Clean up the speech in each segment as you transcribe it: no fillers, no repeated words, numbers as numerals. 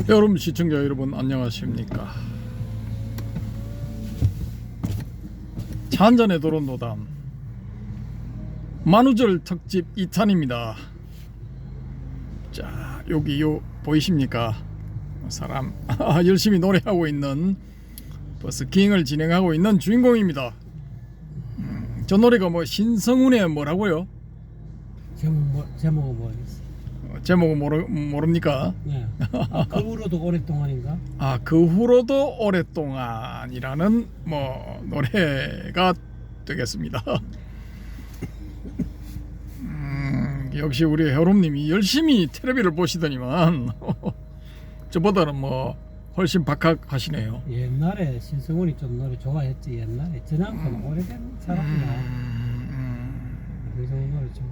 여러분 시청자 여러분 안녕하십니까. 차 한잔에 도론 노담 만우절 특집 2탄입니다. 자, 여기 보이십니까? 사람 열심히 노래하고 있는 버스킹을 진행하고 있는 주인공입니다. 저 노래가 뭐 신성훈의 뭐라고요? 제목은 모르겠어요. 제목은 모릅니까? 네. 그 후로도 오랫동안인가? 그 후로도 오랫동안이라는 뭐 노래가 되겠습니다. 역시 우리 해롬님이 열심히 텔레비를 보시더니만 저보다는 뭐 훨씬 박학하시네요. 옛날에 신승훈이 좀 노래 좋아했지. 옛날에 저만큼 오래된 사람이야. 그래서 노래 좋아해.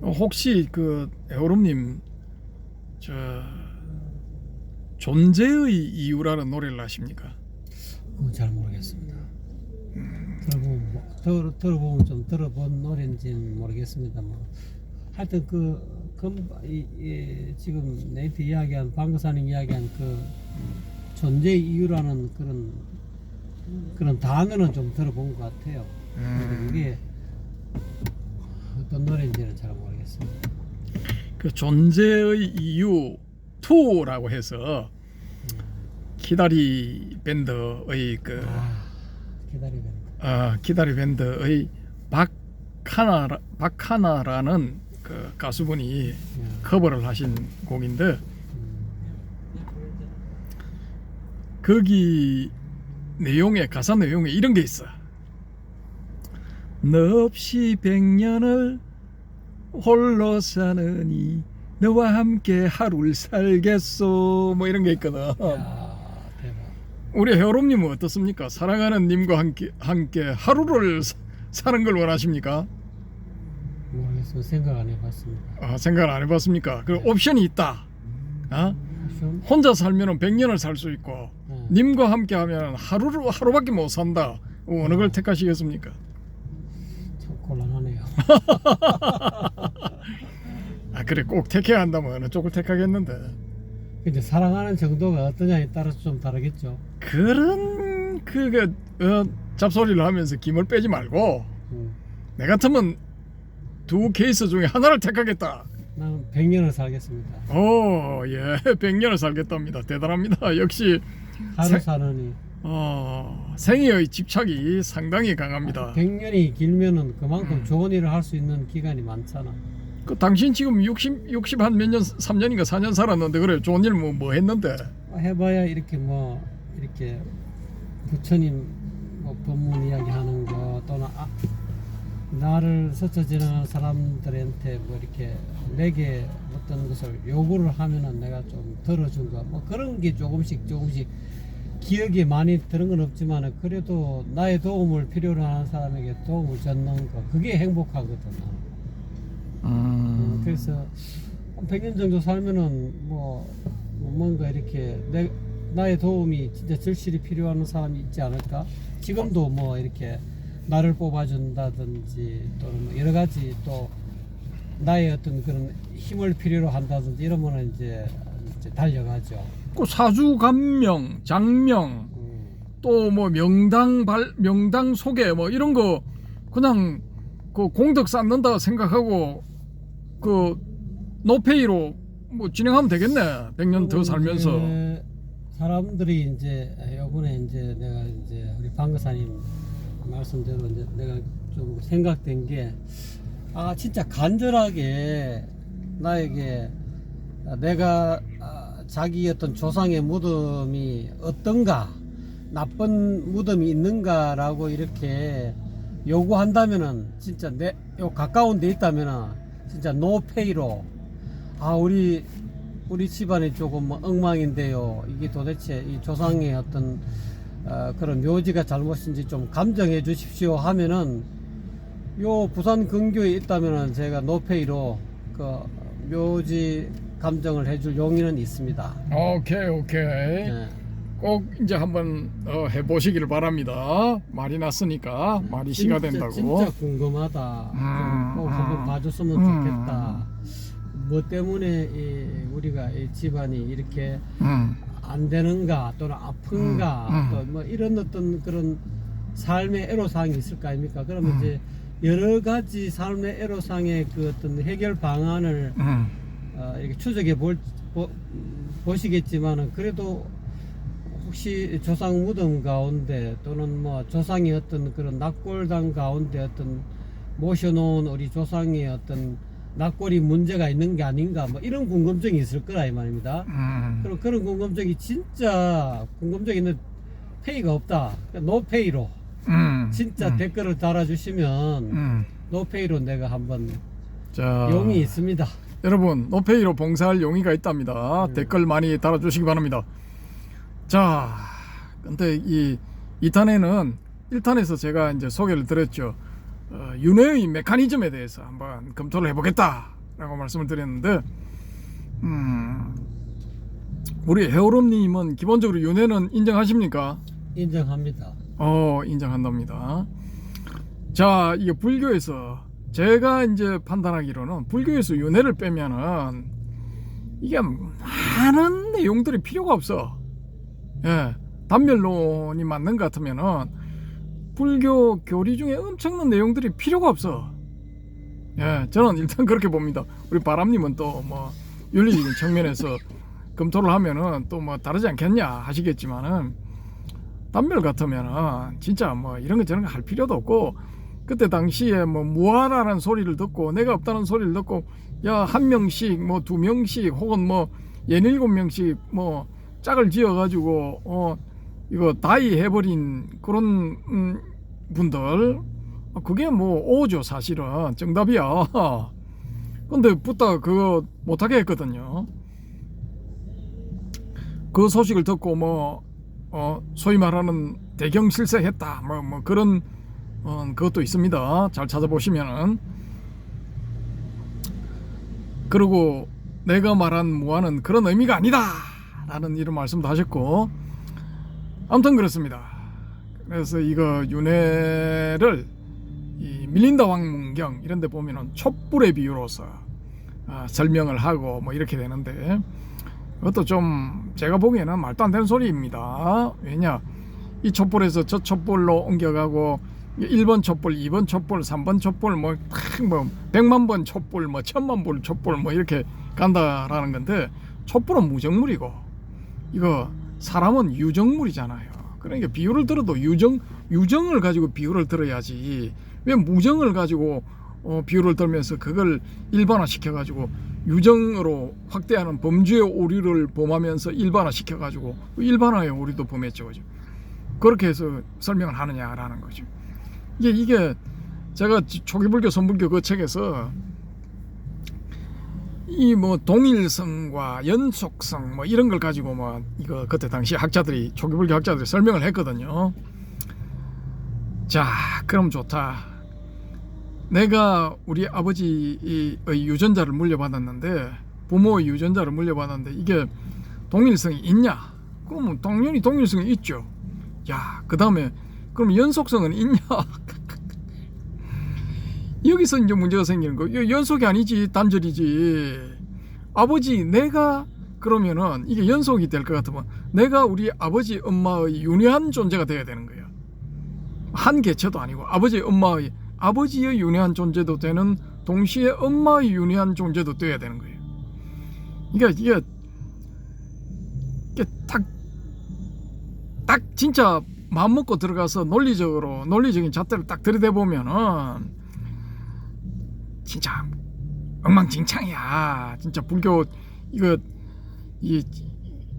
혹시 그 해롬님 저 존재의 이유라는 노래를 아십니까? 그건 잘 모르겠습니다. 들어보면 좀 들어본 노래인지는 모르겠습니다. 뭐 하여튼 지금 네이트 이야기한 방구사님 이야기한 그 존재의 이유라는 그런 단어는 좀 들어본 것 같아요. 근데 그게 어떤 노래인지는 잘 모르겠습니다. 그 존재의 이유 2라고 해서 기다리 밴드의 기다리 밴드의 박하나라는 그 가수분이 커버를 하신 곡인데 거기 가사 내용에 이런 게 있어. 너 없이 100년을 홀로 사느니 너와 함께 하루를 살겠소 뭐 이런 게 있거든. 야, 대박. 우리 해롬님은 어떻습니까? 사랑하는 님과 함께 하루를 사는 걸 원하십니까? 모르겠어요. 생각 안 해봤습니다. 생각 안 해봤습니까? 그 옵션이 있다. 옵션? 혼자 살면 100년을 살 수 있고 님과 함께 하면 하루밖에 못 산다. 어느 걸 택하시겠습니까? 참 곤란하네요. 그래 꼭 택해야 한다면 어느 쪽을 택하겠는데. 근데 사랑하는 정도가 어떠냐에 따라서 좀 다르겠죠. 그런 잡소리를 하면서 김을 빼지 말고 내 같으면 두 케이스 중에 하나를 택하겠다. 나는 100년을 살겠습니다. 예, 100년을 살겠답니다. 대단합니다. 역시 하루 사느니. 생애의 집착이 상당히 강합니다. 100년이 길면은 그만큼 좋은 일을 할 수 있는 기간이 많잖아. 당신 지금 60 한 몇 년 3년인가 4년 살았는데 그래 좋은 일 뭐 했는데? 해봐야 이렇게 부처님 법문 이야기하는 거 또는 나를 스쳐 지나가는 사람들한테 이렇게 내게 어떤 것을 요구를 하면은 내가 좀 들어준 거 그런 게 조금씩 기억에 많이 들은 건 없지만 그래도 나의 도움을 필요로 하는 사람에게 도움을 줬는 거 그게 행복하거든. 그래서 100년 정도 살면은 뭔가 이렇게 나의 도움이 진짜 절실히 필요한 사람이 있지 않을까? 지금도 이렇게 나를 뽑아준다든지 또는 여러 가지 또 나의 어떤 그런 힘을 필요로 한다든지 이러면은 이제 달려가죠. 그 사주 감명, 장명, 또 명당 소개 이런 거 그냥 그 공덕 쌓는다 생각하고 그 노페이로 진행하면 되겠네. 100년 더 살면서. 사람들이 이제 요번에 이제 내가 이제 우리 방거사님 말씀대로 이제 내가 좀 생각된 게 진짜 간절하게 나에게 내가 자기 어떤 조상의 무덤이 어떤가 나쁜 무덤이 있는가라고 이렇게 요구한다면은 진짜 요 가까운 데 있다면은 진짜 노페이로 우리 집안이 조금 엉망인데요. 이게 도대체 이 조상의 어떤 그런 묘지가 잘못인지 좀 감정해 주십시오 하면은 요 부산 근교에 있다면은 제가 노페이로 그 묘지 감정을 해줄 용의는 있습니다. 오케이. 네. 꼭 이제 한번 해보시기를 바랍니다. 말이 났으니까 말이 시가 된다고. 진짜 궁금하다. 꼭 한번 봐줬으면 좋겠다. 뭐 때문에 우리가 이 집안이 이렇게 음, 안 되는가 또는 아픈가 또 뭐 이런 어떤 그런 삶의 애로사항이 있을 거 아닙니까? 그러면 이제 여러 가지 삶의 애로사항의 그 어떤 해결 방안을 이렇게 추적해 보시겠지만은 그래도 혹시 조상 무덤 가운데 또는 뭐 조상의 어떤 그런 낙골당 가운데 어떤 모셔놓은 우리 조상의 어떤 낙골이 문제가 있는 게 아닌가 뭐 이런 궁금증이 있을 거라 이 말입니다. 그럼 그런 궁금증이 진짜 궁금증이 있는 페이가 없다. 그러니까 노페이로 진짜 댓글을 달아주시면 노페이로 내가 한번 자, 용이 있습니다. 여러분 노페이로 봉사할 용의가 있답니다. 댓글 많이 달아주시기 바랍니다. 자, 근데 이 2탄에는 1탄에서 제가 이제 소개를 드렸죠. 윤회의 메커니즘에 대해서 한번 검토를 해보겠다라고 말씀을 드렸는데, 우리 해오름님은 기본적으로 윤회는 인정하십니까? 인정합니다. 인정한답니다. 자, 이게 불교에서 제가 이제 판단하기로는 불교에서 윤회를 빼면은 이게 많은 내용들이 필요가 없어. 예, 단멸론이 맞는 것 같으면은 불교 교리 중에 엄청난 내용들이 필요가 없어. 예, 저는 일단 그렇게 봅니다. 우리 바람님은 또 뭐 윤리적인 측면에서 검토를 하면은 또 뭐 다르지 않겠냐 하시겠지만은 단멸 같으면은 진짜 뭐 이런 거 저런 거 할 필요도 없고, 그때 당시에 뭐 무아라는 소리를 듣고 내가 없다는 소리를 듣고 야, 한 명씩 뭐 두 명씩 혹은 뭐 17명씩 뭐 짝을 지어 가지고 이거 다이 해버린 그런 분들, 그게 뭐 오죠 사실은. 정답이야. 근데 붙다 그거 못하게 했거든요. 그 소식을 듣고 뭐 소위 말하는 대경실세했다 뭐 그런 그것도 있습니다. 잘 찾아보시면은. 그리고 내가 말한 무아는 그런 의미가 아니다 라는 이런 말씀도 하셨고, 아무튼 그렇습니다. 그래서 이거 윤회를 이 밀린다 왕문경 이런 데 보면은 촛불의 비유로서 설명을 하고 뭐 이렇게 되는데, 그것도 좀 제가 보기에는 말도 안 되는 소리입니다. 왜냐, 이 촛불에서 저 촛불로 옮겨가고 1번 촛불, 2번 촛불, 3번 촛불, 뭐 100만 번 촛불, 뭐 1000만 번 촛불 뭐 이렇게 간다라는 건데, 촛불은 무정물이고 이거 사람은 유정물이잖아요. 그러니까 비유를 들어도 유정을 가지고 비유를 들어야지, 왜 무정을 가지고 비유를 들면서 그걸 일반화 시켜가지고 유정으로 확대하는 범죄의 오류를 범하면서 일반화 시켜가지고 일반화의 오류도 범했죠. 그죠? 그렇게 해서 설명을 하느냐라는 거죠. 이게 제가 초기불교 선불교 그 책에서 이 뭐 동일성과 연속성 뭐 이런 걸 가지고 뭐 이거 그때 당시 학자들이, 초기불교 학자들이 설명을 했거든요. 자, 그럼 좋다. 내가 우리 아버지의 유전자를 물려받았는데, 부모의 유전자를 물려받았는데 이게 동일성이 있냐? 그러면 당연히 동일성이 있죠. 야, 그 다음에 그럼 연속성은 있냐? 여기서 이제 문제가 생기는 거. 연속이 아니지, 단절이지. 아버지, 내가 그러면은 이게 연속이 될 것 같으면 내가 우리 아버지 엄마의 윤회한 존재가 돼야 되는 거예요. 한 개체도 아니고 아버지의 윤회한 존재도 되는 동시에 엄마의 윤회한 존재도 돼야 되는 거예요. 그러니까 이게 딱 진짜 마음 먹고 들어가서 논리적인 잣대를 딱 들이대보면은 진짜 엉망진창이야. 진짜 불교 이거 이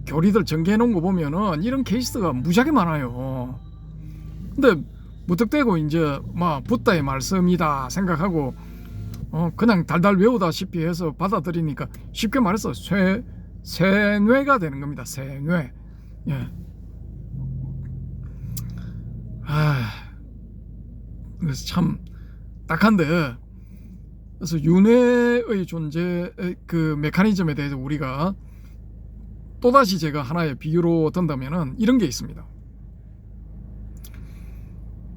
교리들 전개해 놓은 거 보면은 이런 케이스가 무지하게 많아요. 근데 무턱대고 이제 막 붓다의 말씀이다 생각하고 그냥 달달 외우다시피 해서 받아들이니까 쉽게 말해서 세뇌가 되는 겁니다. 세뇌. 예. 그래서 참 딱한데, 그래서 윤회의 존재 그 메커니즘에 대해서 우리가 또다시 제가 하나의 비유로 든다면은 이런 게 있습니다.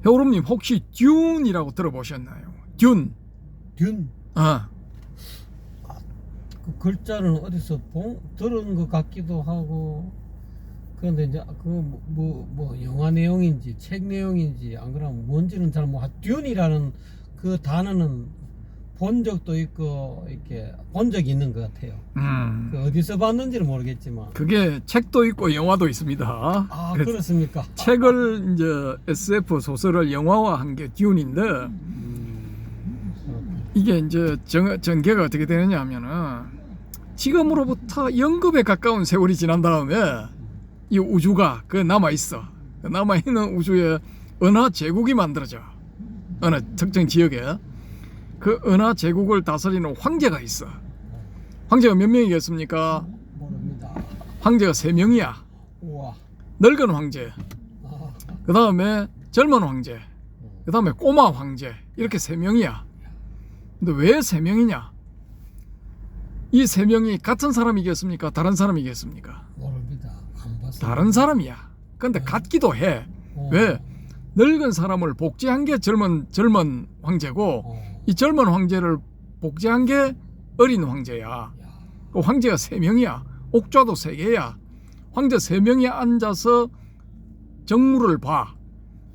해오름님 혹시 듄이라고 들어보셨나요? 듄. 그 글자는 어디서 들은 것 같기도 하고. 그런데 이제 뭐 영화 내용인지 책 내용인지 안 그러면 뭔지는 잘 듄이라는 그 단어는 본 적도 있고 이렇게 본 적이 있는 것 같아요. 그 어디서 봤는지는 모르겠지만. 그게 책도 있고 영화도 있습니다. 아, 그렇습니까? 책을 이제 SF 소설을 영화화한 게 듄인데 이게 이제 전개가 어떻게 되느냐 하면은 지금으로부터 영급에 가까운 세월이 지난 다음에 이 우주가 그 남아 있어. 남아 있는 우주에 은하 제국이 만들어져. 어느 특정 지역에 그 은하 제국을 다스리는 황제가 있어. 황제가 몇 명이겠습니까? 모릅니다. 황제가 3명이야. 우와. 늙은 황제, 아, 그 다음에 젊은 황제, 그 다음에 꼬마 황제, 이렇게 3명이야. 근데 왜 3명이냐? 이 3명이 같은 사람이겠습니까? 다른 사람이겠습니까? 모릅니다. 안 봤어요. 다른 사람이야. 근데 같기도 해. 왜? 늙은 사람을 복제한 게 젊은 황제고 이 젊은 황제를 복제한 게 어린 황제야. 그 황제가 3명이야. 옥좌도 3개야. 황제 3명이 앉아서 정무를 봐.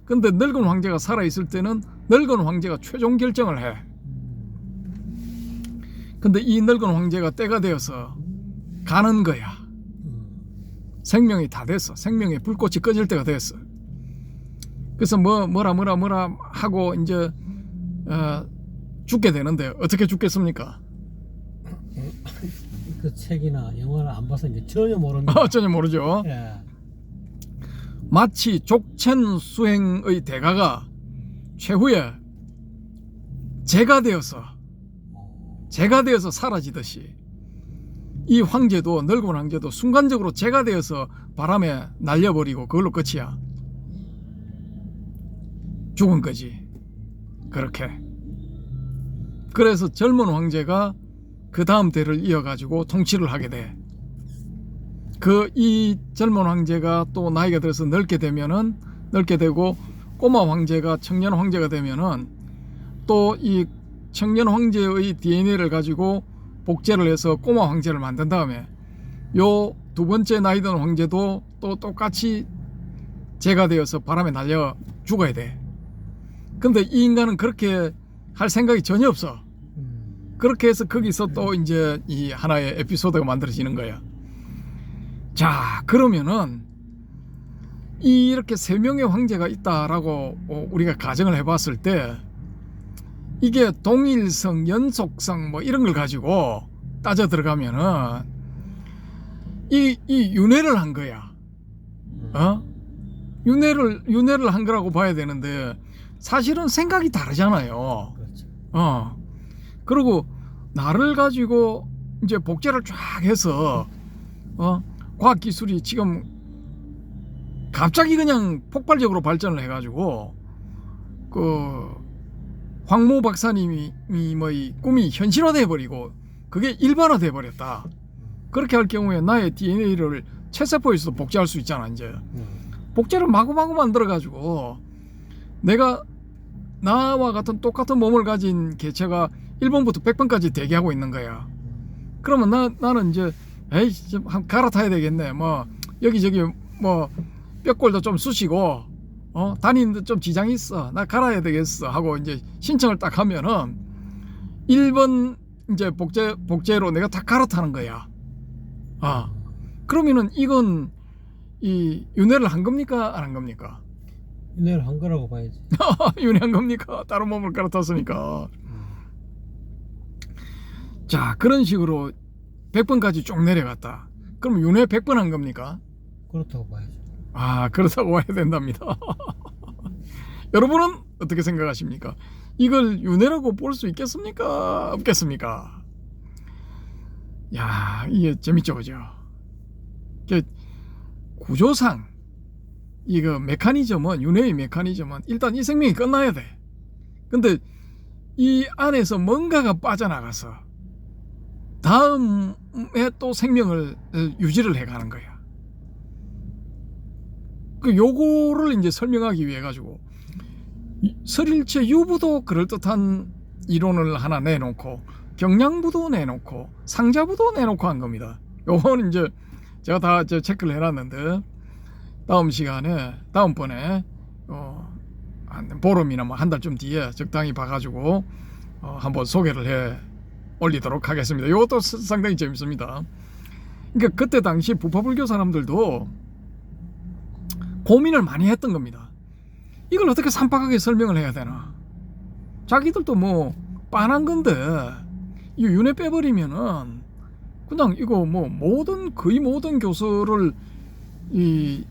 근데 늙은 황제가 살아있을 때는 늙은 황제가 최종 결정을 해. 근데 이 늙은 황제가 때가 되어서 가는 거야. 생명이 다 됐어. 생명의 불꽃이 꺼질 때가 됐어. 그래서 뭐라 하고 이제 죽게 되는데 어떻게 죽겠습니까? 그 책이나 영화를 안 봐서 이제 전혀 모릅니다. 전혀 모르죠. 예. 마치 족천수행의 대가가 최후에 재가 되어서 사라지듯이 이 황제도 늙은 황제도 순간적으로 재가 되어서 바람에 날려버리고 그걸로 끝이야. 죽은 거지. 그렇게. 그래서 젊은 황제가 그 다음 대를 이어가지고 통치를 하게 돼. 이 젊은 황제가 또 나이가 들어서 늙게 되고 꼬마 황제가 청년 황제가 되면은 또 이 청년 황제의 DNA를 가지고 복제를 해서 꼬마 황제를 만든 다음에 요 두 번째 나이 든 황제도 또 똑같이 재가 되어서 바람에 날려 죽어야 돼. 근데 이 인간은 그렇게 할 생각이 전혀 없어. 그렇게 해서 거기서 또 이제 이 하나의 에피소드가 만들어지는 거야. 자, 그러면은 이렇게 3명의 황제가 있다라고 우리가 가정을 해봤을 때 이게 동일성, 연속성 뭐 이런 걸 가지고 따져 들어가면은 이 윤회를 한 거야. 윤회를 한 거라고 봐야 되는데 사실은 생각이 다르잖아요. 그렇죠. 그리고 나를 가지고 이제 복제를 쫙 해서 과학 기술이 지금 갑자기 그냥 폭발적으로 발전을 해가지고 그 황모 박사님이 꿈이 현실화돼 버리고 그게 일반화돼 버렸다. 그렇게 할 경우에 나의 DNA를 체세포에서도 복제할 수 있잖아. 이제 복제를 마구마구 만들어가지고 내가 나와 같은 똑같은 몸을 가진 개체가 1번부터 100번까지 대기하고 있는 거야. 그러면 나는 이제 에이 좀 갈아타야 되겠네. 뭐 여기저기 뭐 뼈골도 좀 쑤시고 다니는데 좀 지장이 있어. 나 갈아야 되겠어 하고 이제 신청을 딱 하면은 1번 이제 복제로 내가 다 갈아타는 거야. 그러면은 이건 이 윤회를 한 겁니까? 안 한 겁니까? 윤회를 한 거라고 봐야지. 윤회한 겁니까? 다른 몸을 갈아탔으니까. 자, 그런 식으로 100번까지 쭉 내려갔다. 그럼 윤회 100번 한 겁니까? 그렇다고 봐야죠. 그렇다고 봐야 된답니다. 여러분은 어떻게 생각하십니까? 이걸 윤회라고 볼 수 있겠습니까? 없겠습니까? 야, 이게 재밌죠, 그죠? 구조상 이거 메커니즘은 윤회의 메커니즘은 일단 이 생명이 끝나야 돼. 근데 이 안에서 뭔가가 빠져나가서 다음에 또 생명을 유지를 해가는 거야. 요거를 이제 설명하기 위해 가지고 설일체 유부도 그럴듯한 이론을 하나 내놓고 경량부도 내놓고 상자부도 내놓고 한 겁니다. 요거는 이제 제가 다 체크를 해놨는데 다음번에 한 보름이나 뭐 한 달쯤 뒤에 적당히 봐가지고 한번 소개를 해 올리도록 하겠습니다. 이것도 상당히 재밌습니다. 그러니까 그때 당시 부파불교 사람들도 고민을 많이 했던 겁니다. 이걸 어떻게 산박하게 설명을 해야 되나. 자기들도 뭐 빤한 건데 이 윤회 빼버리면은 그냥 이거 뭐 거의 모든 교설을 이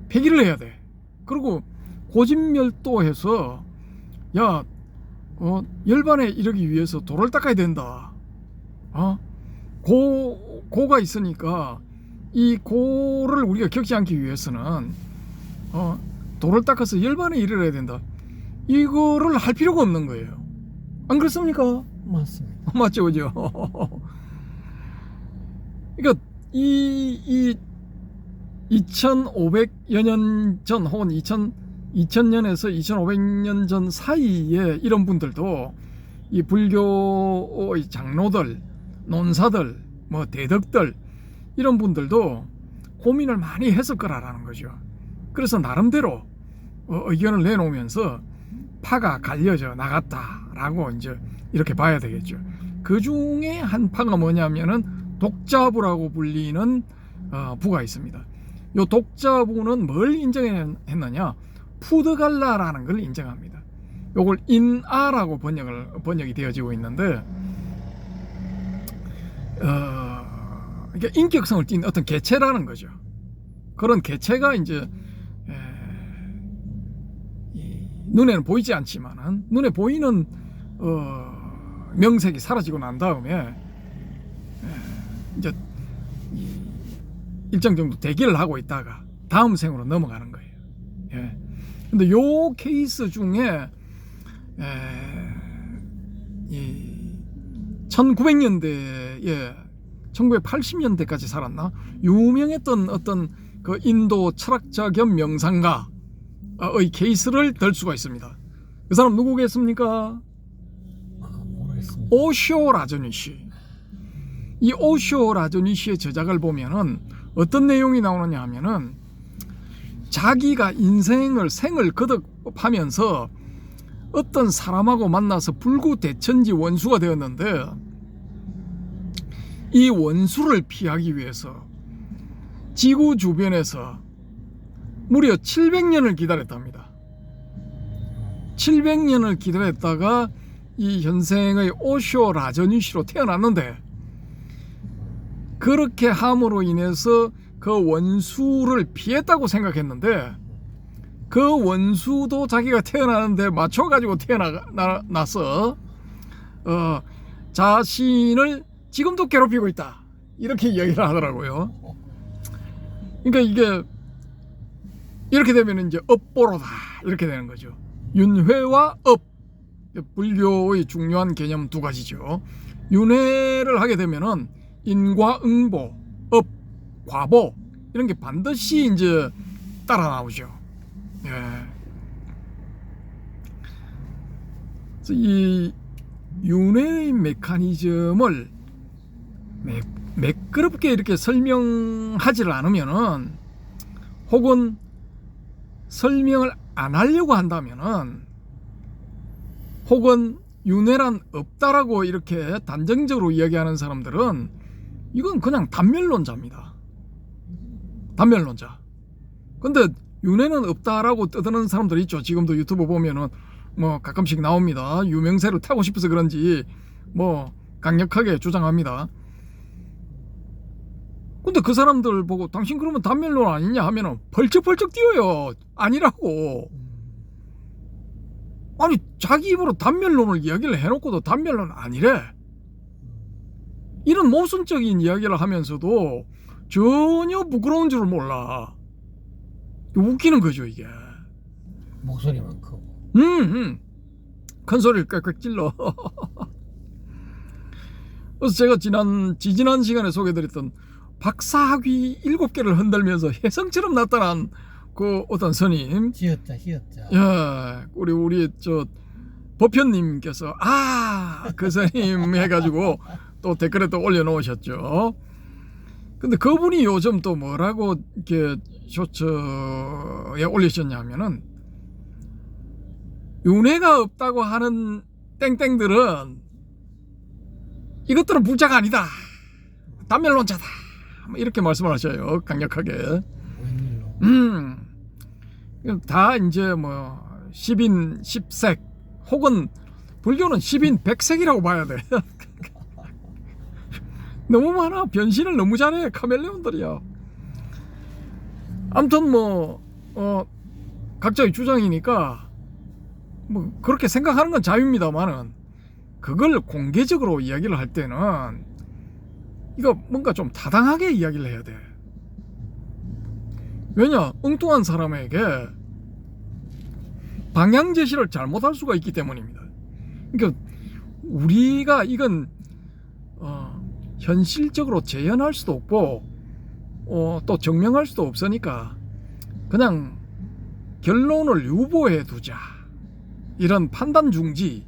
폐기를 해야 돼. 그리고 고진멸도해서 열반에 이르기 위해서 도를 닦아야 된다. 고가 있으니까 이 고를 우리가 겪지 않기 위해서는 도를 닦아서 열반에 이르러야 된다. 이거를 할 필요가 없는 거예요. 안 그렇습니까? 맞습니다. 맞죠, 그죠? 그러니까 이 2500여 년 전 혹은 2000년에서 2500년 전 사이에 이런 분들도 이 불교의 장로들, 논사들, 뭐 대덕들 이런 분들도 고민을 많이 했을 거라는 거죠. 그래서 나름대로 의견을 내놓으면서 파가 갈려져 나갔다라고 이제 이렇게 봐야 되겠죠. 그 중에 한 파가 뭐냐면은 독자부라고 불리는 부가 있습니다. 요 독자부는 뭘 인정했느냐? 푸드갈라라는 걸 인정합니다. 요걸 인아라고 번역이 되어지고 있는데 그러니까 인격성을 띈 어떤 개체라는 거죠. 그런 개체가 이제 눈에는 보이지 않지만은 눈에 보이는 명색이 사라지고 난 다음에 이제 일정 정도 대기를 하고 있다가 다음 생으로 넘어가는 거예요. 예. 근데 요 케이스 중에 1900년대에 1980년대까지 살았나? 유명했던 어떤 그 인도 철학자 겸 명상가의 케이스를 들 수가 있습니다. 그 사람 누구겠습니까? 모르겠습니다. 오쇼 라저니시. 이 오쇼 라저니시의 저작을 보면은 어떤 내용이 나오느냐 하면은 자기가 생을 거듭하면서 어떤 사람하고 만나서 불구대천지 원수가 되었는데 이 원수를 피하기 위해서 지구 주변에서 무려 700년을 기다렸답니다. 700년을 기다렸다가 이 현생의 오쇼 라저니시로 태어났는데 그렇게 함으로 인해서 그 원수를 피했다고 생각했는데 그 원수도 자기가 태어나는데 맞춰가지고 태어나서 자신을 지금도 괴롭히고 있다 이렇게 이야기를 하더라고요. 그러니까 이게 이렇게 되면 이제 업보로다 이렇게 되는 거죠. 윤회와 업, 불교의 중요한 개념 두 가지죠. 윤회를 하게 되면은 인과응보, 업, 과보 이런 게 반드시 이제 따라 나오죠. 예. 그래서 이 윤회의 메커니즘을 매끄럽게 이렇게 설명하지를 않으면은 혹은 설명을 안 하려고 한다면은 혹은 윤회란 없다라고 이렇게 단정적으로 이야기하는 사람들은 이건 그냥 단멸론자입니다. 단멸론자. 근데 윤회는 없다라고 떠드는 사람들 있죠. 지금도 유튜브 보면은 뭐 가끔씩 나옵니다. 유명세를 타고 싶어서 그런지 뭐 강력하게 주장합니다. 근데 그 사람들 보고 당신 그러면 단멸론 아니냐 하면은 벌쩍벌쩍 뛰어요. 아니라고. 아니 자기 입으로 단멸론을 이야기를 해놓고도 단멸론 아니래. 이런 모순적인 이야기를 하면서도 전혀 부끄러운 줄을 몰라. 웃기는 거죠 이게. 목소리만 크고. 큰 소리를 꽥꽥 찔러. 그래서 제가 지지난 시간에 소개드렸던 박사학위 7개를 흔들면서 혜성처럼 나타난 그 어떤 스님. 희었자. 예, 우리 저 버편님께서 그 스님 해가지고 또 댓글에 또 올려놓으셨죠. 근데 그분이 요즘 또 뭐라고 이렇게 쇼츠에 올리셨냐면은, 윤회가 없다고 하는 땡땡들은 이것들은 불자가 아니다, 단멸론자다, 뭐 이렇게 말씀을 하셔요, 강력하게. 다 이제 뭐 10인 10색 혹은 불교는 10인 100색이라고 봐야 돼. 너무 많아. 변신을 너무 잘해, 카멜레온들이야. 아무튼 뭐 각자의 주장이니까 뭐 그렇게 생각하는 건 자유입니다만은, 그걸 공개적으로 이야기를 할 때는 이거 뭔가 좀 타당하게 이야기를 해야 돼. 왜냐, 엉뚱한 사람에게 방향 제시를 잘못할 수가 있기 때문입니다. 그러니까 우리가 이건 현실적으로 재현할 수도 없고 또 증명할 수도 없으니까 그냥 결론을 유보해 두자, 이런 판단 중지,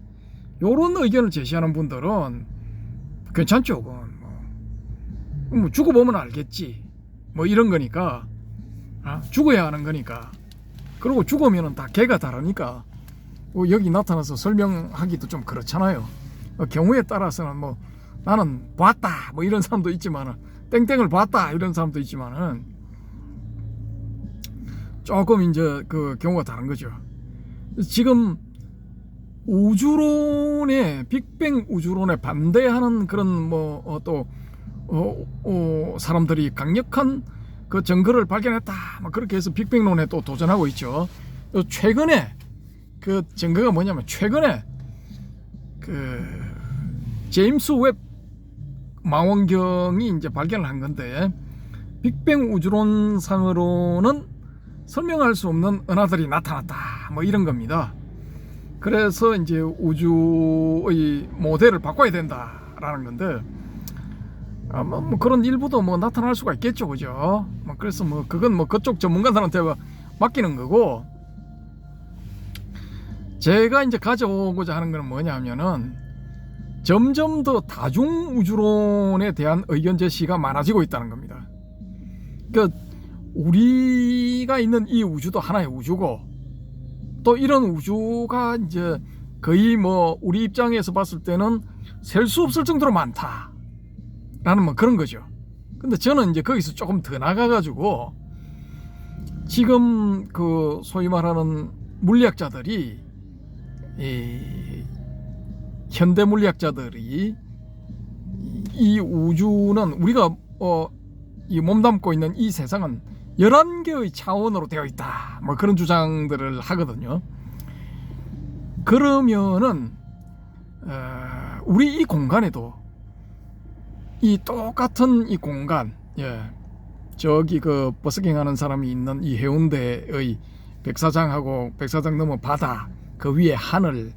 요런 의견을 제시하는 분들은 괜찮죠. 그건 뭐 죽어보면 알겠지, 뭐 이런 거니까. 죽어야 하는 거니까. 그리고 죽으면 다 개가 다르니까 여기 나타나서 설명하기도 좀 그렇잖아요. 경우에 따라서는 뭐 나는 봤다 뭐 이런 사람도 있지만은, 땡땡을 봤다 이런 사람도 있지만은, 조금 이제 그 경우가 다른 거죠. 지금 우주론에, 빅뱅 우주론에 반대하는 그런 뭐 또 사람들이 강력한 그 증거를 발견했다, 뭐 그렇게 해서 빅뱅론에 또 도전하고 있죠. 최근에 그 증거가 뭐냐면, 최근에 그 제임스 웹 망원경이 이제 발견을 한 건데, 빅뱅 우주론상으로는 설명할 수 없는 은하들이 나타났다, 뭐 이런 겁니다. 그래서 이제 우주의 모델을 바꿔야 된다라는 건데, 뭐 그런 일부도 뭐 나타날 수가 있겠죠, 그죠? 그래서 뭐 그건 뭐 그쪽 전문가들한테 맡기는 거고, 제가 이제 가져오고자 하는 건 뭐냐면은, 점점 더 다중 우주론에 대한 의견 제시가 많아지고 있다는 겁니다. 그러니까 우리가 있는 이 우주도 하나의 우주고, 또 이런 우주가 이제 거의 뭐 우리 입장에서 봤을 때는 셀 수 없을 정도로 많다 라는 뭐 그런 거죠. 근데 저는 이제 거기서 조금 더 나가가지고, 지금 그 소위 말하는 물리학자들이, 현대 물리학자들이 이 우주는, 우리가 이 몸담고 있는 이 세상은 11개의 차원으로 되어 있다, 뭐 그런 주장들을 하거든요. 그러면은 우리 이 공간에도 이 똑같은 이 공간, 저기 그 버스킹 하는 사람이 있는 이 해운대의 백사장하고 백사장 넘어 바다, 그 위에 하늘,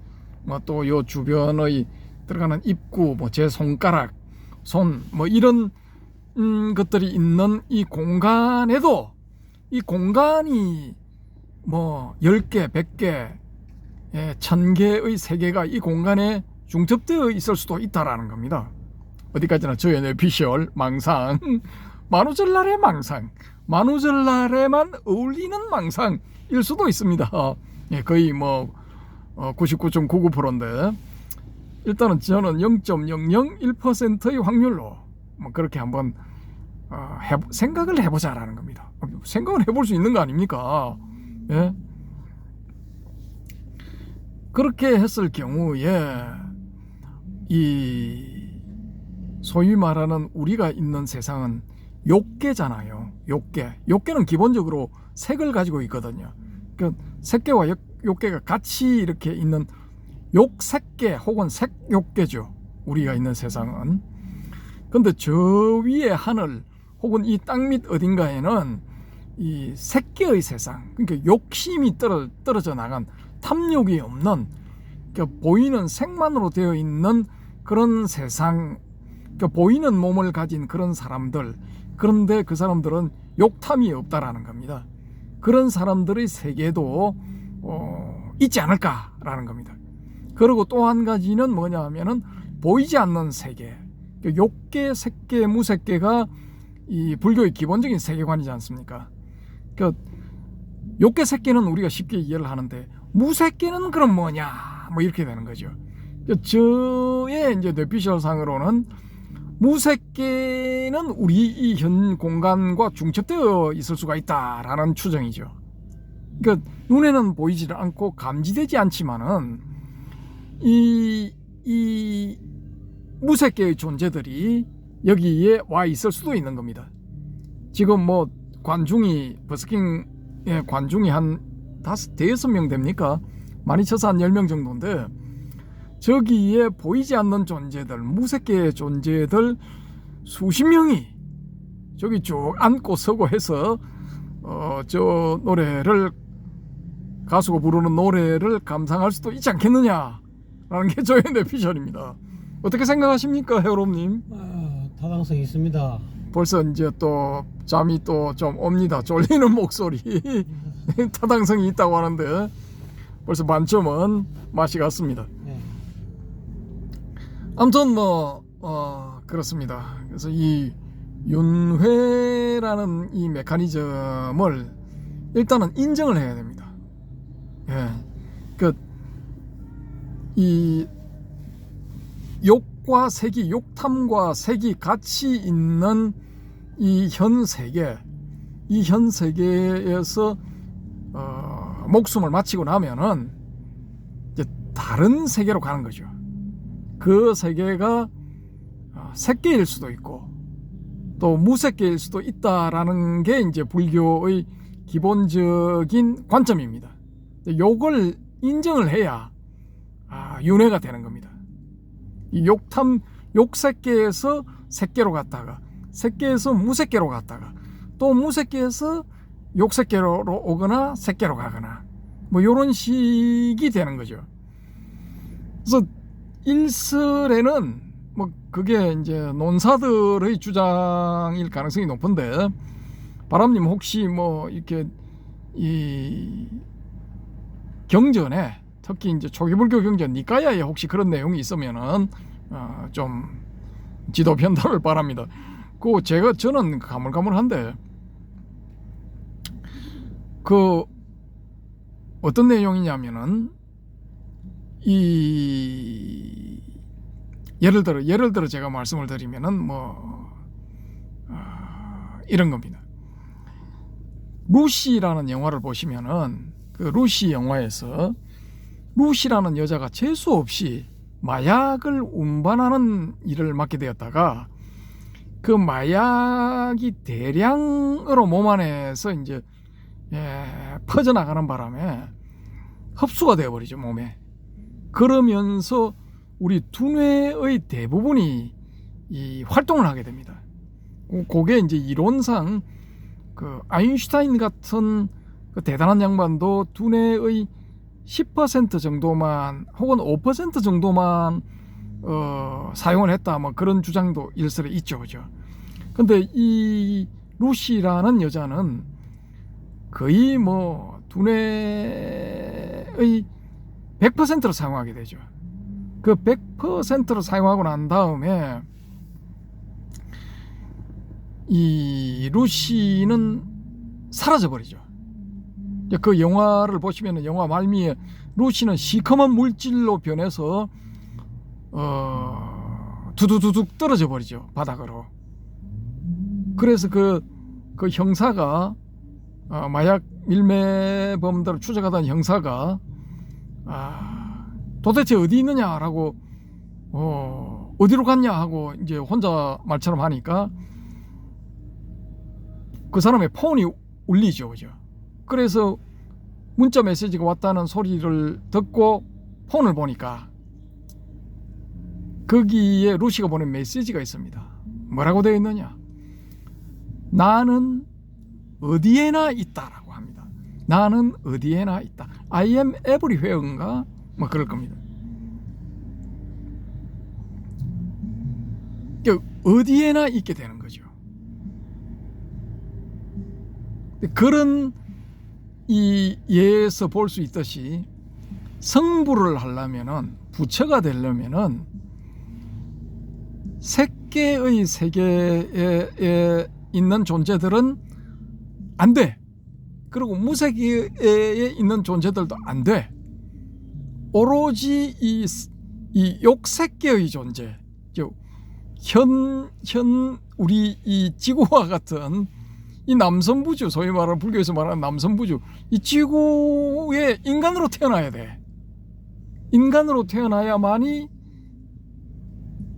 뭐 또 요 주변의 들어가는 입구, 뭐 제 손가락, 손, 뭐 이런 것들이 있는 이 공간에도, 이 공간이 뭐 10개, 100개, 1000개의 세계가 이 공간에 중첩되어 있을 수도 있다라는 겁니다. 어디까지나 저의 뇌피셜 망상, 만우절날의 망상, 만우절날에만 어울리는 망상일 수도 있습니다. 거의 뭐 99.99%인데, 일단은 저는 0.001%의 확률로 뭐 그렇게 한번 생각을 해보자라는 겁니다. 생각을 해볼 수 있는 거 아닙니까? 예? 그렇게 했을 경우에 이 소위 말하는 우리가 있는 세상은 욕계잖아요. 욕계는 기본적으로 색을 가지고 있거든요. 그러니까 색계와 욕계가 같이 이렇게 있는 욕색계 혹은 색욕계죠, 우리가 있는 세상은. 근데 저 위에 하늘 혹은 이 땅 밑 어딘가에는 이 색계의 세상, 그러니까 욕심이 떨어져 나간, 탐욕이 없는, 그러니까 보이는 색만으로 되어 있는 그런 세상, 그러니까 보이는 몸을 가진 그런 사람들, 그런데 그 사람들은 욕탐이 없다라는 겁니다. 그런 사람들의 세계도 있지 않을까라는 겁니다. 그리고 또 한 가지는 뭐냐 하면은 보이지 않는 세계, 욕계, 색계, 무색계가 이 불교의 기본적인 세계관이지 않습니까? 그 욕계, 색계는 우리가 쉽게 이해를 하는데 무색계는 그럼 뭐냐, 뭐 이렇게 되는 거죠. 저의 이제 뇌피셜상으로는 무색계는 우리 이 현 공간과 중첩되어 있을 수가 있다라는 추정이죠. 그러니까 눈에는 보이지 않고 감지되지 않지만은 이 무색계의 존재들이 여기에 와 있을 수도 있는 겁니다. 지금 뭐 관중이 버스킹에 관중이 한 5명 됩니까? 많이 쳐서 한 10명 정도인데 저기에 보이지 않는 존재들, 무색계의 존재들 수십 명이 저기 쭉 앉고 서고 해서 저 노래를, 가수가 부르는 노래를 감상할 수도 있지 않겠느냐라는 게 저의 뇌피셜입니다. 어떻게 생각하십니까, 헤어롬님? 타당성이 있습니다. 벌써 이제 또 잠이 또 좀 옵니다. 졸리는 목소리. 타당성이 있다고 하는데 벌써 만점은 맛이 갔습니다. 네. 아무튼 그렇습니다. 그래서 이 윤회라는 이 메커니즘을 일단은 인정을 해야 됩니다. 예, 이 욕과 색이, 욕탐과 색이 같이 있는 이 현 세계, 이 현 세계에서 목숨을 마치고 나면은 이제 다른 세계로 가는 거죠. 그 세계가 색계일 수도 있고 또 무색계일 수도 있다라는 게 이제 불교의 기본적인 관점입니다. 요걸 인정을 해야 윤회가 되는 겁니다. 이 욕색계에서 색계로 갔다가, 색계에서 무색계로 갔다가, 또 무색계에서 욕색계로 오거나 색계로 가거나 뭐 이런 식이 되는 거죠. 그래서 일설에는 뭐 그게 이제 논사들의 주장일 가능성이 높은데, 바람님 혹시 뭐 이렇게 이 경전에, 특히 이제 초기불교 경전 니까야에 혹시 그런 내용이 있으면은 좀 지도 편달을 바랍니다. 저는 가물가물한데 그 어떤 내용이냐면은 예를 들어 제가 말씀을 드리면은 이런 겁니다. 루시라는 영화를 보시면은 그 루시 영화에서 루시라는 여자가 재수 없이 마약을 운반하는 일을 맡게 되었다가 그 마약이 대량으로 몸 안에서 이제 퍼져나가는 바람에 흡수가 되어버리죠, 몸에. 그러면서 우리 두뇌의 대부분이 이 활동을 하게 됩니다. 그게 이제 이론상 그 아인슈타인 같은 그 대단한 양반도 두뇌의 10% 정도만 혹은 5% 정도만 사용을 했다, 뭐 그런 주장도 일설에 있죠, 그죠? 근데 이 루시라는 여자는 거의 뭐 두뇌의 100%를 사용하게 되죠. 그 100%를 사용하고 난 다음에 이 루시는 사라져 버리죠. 그 영화를 보시면 영화 말미에 루시는 시커먼 물질로 변해서 두두두둑 떨어져 버리죠, 바닥으로. 그래서 그 형사가 마약 밀매범들을 추적하던 형사가 도대체 어디 있느냐라고 어디로 갔냐 하고 이제 혼자 말처럼 하니까 그 사람의 폰이 울리죠, 그죠? 그래서 문자 메시지가 왔다는 소리를 듣고 폰을 보니까 거기에 루시가 보낸 메시지가 있습니다. 뭐라고 되어 있느냐? 나는 어디에나 있다라고 합니다. 나는 어디에나 있다. I am everywhere인가? 뭐 그럴 겁니다. 어디에나 있게 되는 거죠. 그런 이 예에서 볼 수 있듯이 성불을 하려면은 부처가 되려면은 색계의 세계에 있는 존재들은 안 돼. 그리고 무색계에 있는 존재들도 안 돼. 오로지 이 욕색계의 존재, 즉 현 우리 이 지구와 같은 이 남선부주, 소위 말하는 불교에서 말하는 남선부주, 이 지구에 인간으로 태어나야 돼. 인간으로 태어나야만이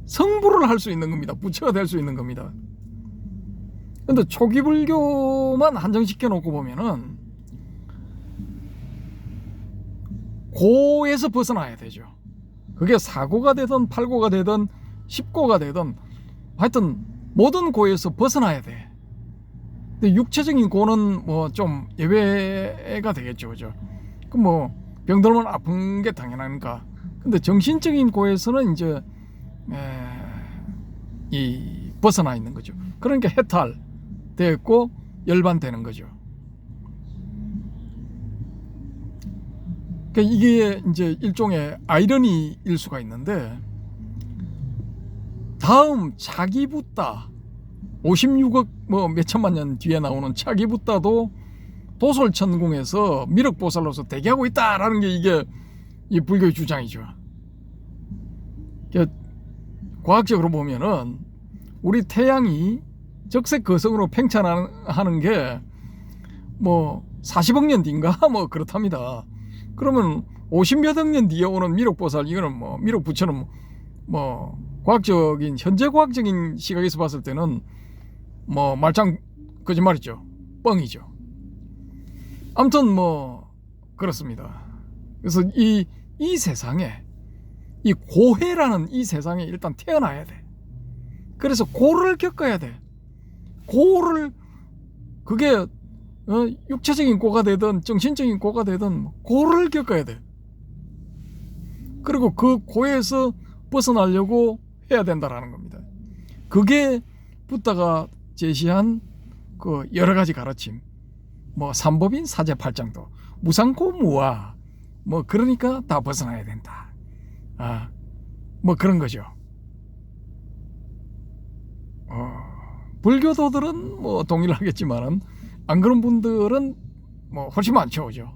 성불을 할 수 있는 겁니다. 부처가 될 수 있는 겁니다. 근데 초기 불교만 한정시켜 놓고 보면은 고에서 벗어나야 되죠. 그게 사고가 되든 팔고가 되든 십고가 되든 하여튼 모든 고에서 벗어나야 돼. 근데 육체적인 고는 뭐 좀 예외가 되겠죠, 그죠? 그 뭐 병들면 아픈 게 당연하니까. 근데 정신적인 고에서는 이제 이 벗어나 있는 거죠. 그러니까 해탈되었고 열반되는 거죠. 그러니까 이게 이제 일종의 아이러니일 수가 있는데, 다음 차기 붓다 56억 뭐 몇천만 년 뒤에 나오는 차기 붓다도 도솔천궁에서 미륵보살로서 대기하고 있다라는 게 이게 이 불교의 주장이죠. 그러니까 과학적으로 보면은 우리 태양이 적색 거성으로 팽창하는 게 뭐 40억 년 뒤인가 뭐 그렇답니다. 그러면 50몇 억 년 뒤에 오는 미륵보살, 이거는 뭐 미륵부처는 뭐 과학적인, 현재 과학적인 시각에서 봤을 때는 뭐 말짱 거짓말이죠. 뻥이죠. 아무튼 뭐 그렇습니다. 그래서 이 세상에, 이 고해라는 이 세상에 일단 태어나야 돼. 그래서 고를 겪어야 돼. 고를, 그게 육체적인 고가 되든 정신적인 고가 되든 고를 겪어야 돼. 그리고 그 고에서 벗어나려고 해야 된다라는 겁니다. 그게 붓다가 제시한 그 여러 가지 가르침, 뭐 삼법인 사제팔장도, 무상고무와 뭐 그러니까 다 벗어나야 된다. 뭐 그런 거죠. 불교도들은 뭐 동일하겠지만은 안 그런 분들은 뭐 훨씬 많죠, 그죠?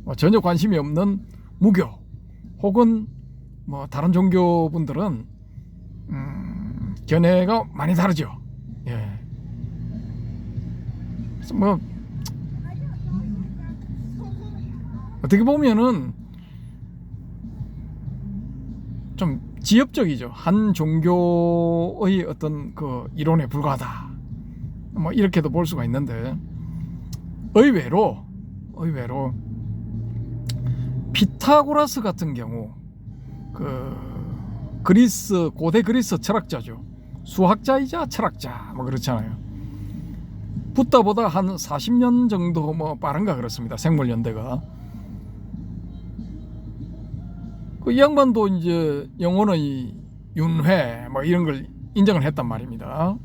뭐 전혀 관심이 없는 무교 혹은 뭐 다른 종교 분들은 견해가 많이 다르죠. 예. 그래서 뭐 어떻게 보면은 좀 지엽적이죠. 한 종교의 어떤 그 이론에 불과하다. 뭐 이렇게도 볼 수가 있는데, 의외로 피타고라스 같은 경우, 그 그리스, 고대 그리스 철학자죠. 수학자이자 철학자 뭐 그렇잖아요. 붓다보다 한 40년 정도 뭐 빠른가 그렇습니다. 생물 연대가. 그 이 양반도 이제 영혼의 윤회 뭐 이런 걸 인정을 했단 말입니다.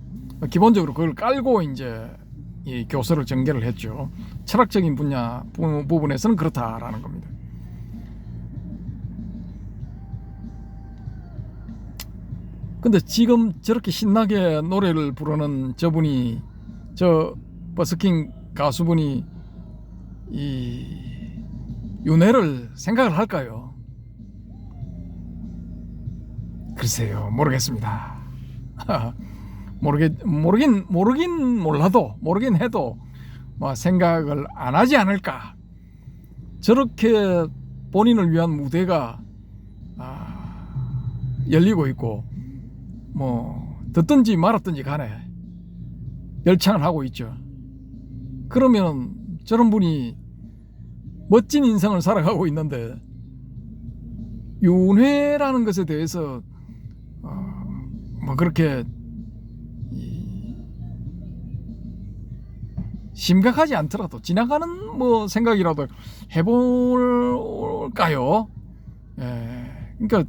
기본적으로 그걸 깔고 이제 이 교서를 전개를 했죠. 철학적인 분야 부분에서는 그렇다라는 겁니다. 근데 지금 저렇게 신나게 노래를 부르는 저분이, 저 버스킹 가수분이 이 윤회를 생각을 할까요? 글쎄요, 모르겠습니다. 모르긴 몰라도, 모르긴 해도 뭐 생각을 안 하지 않을까. 저렇게 본인을 위한 무대가 열리고 있고, 뭐 듣든지 말았든지 간에 열창을 하고 있죠. 그러면 저런 분이 멋진 인생을 살아가고 있는데 윤회라는 것에 대해서 뭐 그렇게 심각하지 않더라도 지나가는 뭐 생각이라도 해볼까요? 예. 그러니까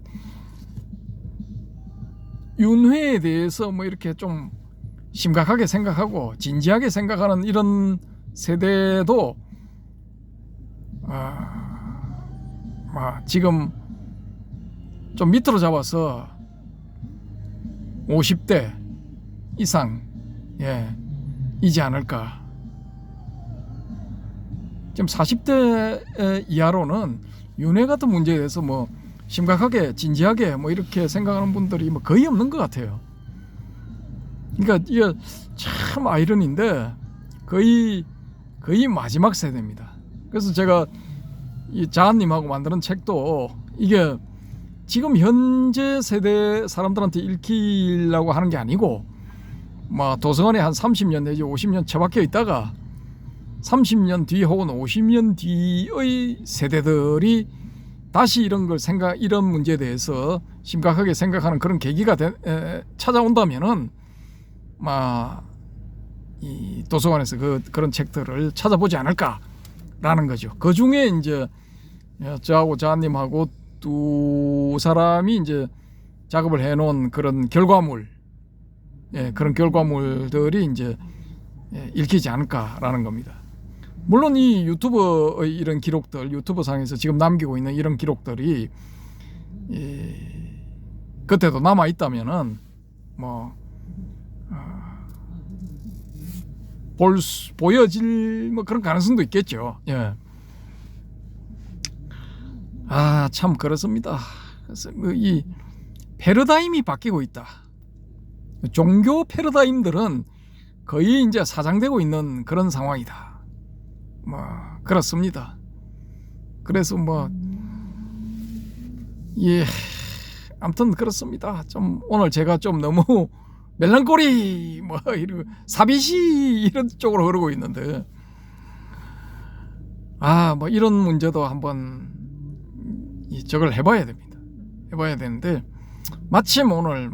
윤회에 대해서 뭐 이렇게 좀 심각하게 생각하고 진지하게 생각하는 이런 세대도 지금 좀 밑으로 잡아서 50대 이상 이지 않을까. 지금 40대 이하로는 윤회 같은 문제에 대해서 뭐 심각하게 진지하게 뭐 이렇게 생각하는 분들이 뭐 거의 없는 것 같아요. 그러니까 이게 참 아이러니인데 거의 마지막 세대입니다. 그래서 제가 이 자한님하고 만드는 책도 이게 지금 현재 세대 사람들한테 읽히려고 하는 게 아니고 뭐 도서관에 한 30년 내지 50년 처박혀 있다가 30년 뒤 혹은 50년 뒤의 세대들이 다시 이런 문제에 대해서 심각하게 생각하는 그런 계기가 찾아온다면은 이 도서관에서 그런 책들을 찾아보지 않을까라는 거죠. 그 중에 이제 저하고 자한님하고 두 사람이 이제 작업을 해놓은 그런 결과물, 그런 결과물들이 이제 읽히지 않을까라는 겁니다. 물론 이 유튜버의 이런 기록들, 유튜버 상에서 지금 남기고 있는 이런 기록들이 그때도 남아 있다면은 뭐 보여질 뭐 그런 가능성도 있겠죠. 참 그렇습니다. 그래서 이 패러다임이 바뀌고 있다. 종교 패러다임들은 거의 이제 사장되고 있는 그런 상황이다. 뭐 그렇습니다. 그래서 아무튼 그렇습니다. 좀 오늘 제가 좀 너무 멜랑콜리 이런 사비시 이런 쪽으로 흐르고 있는데 이런 문제도 한번 저걸 해봐야 됩니다. 해봐야 되는데 마침 오늘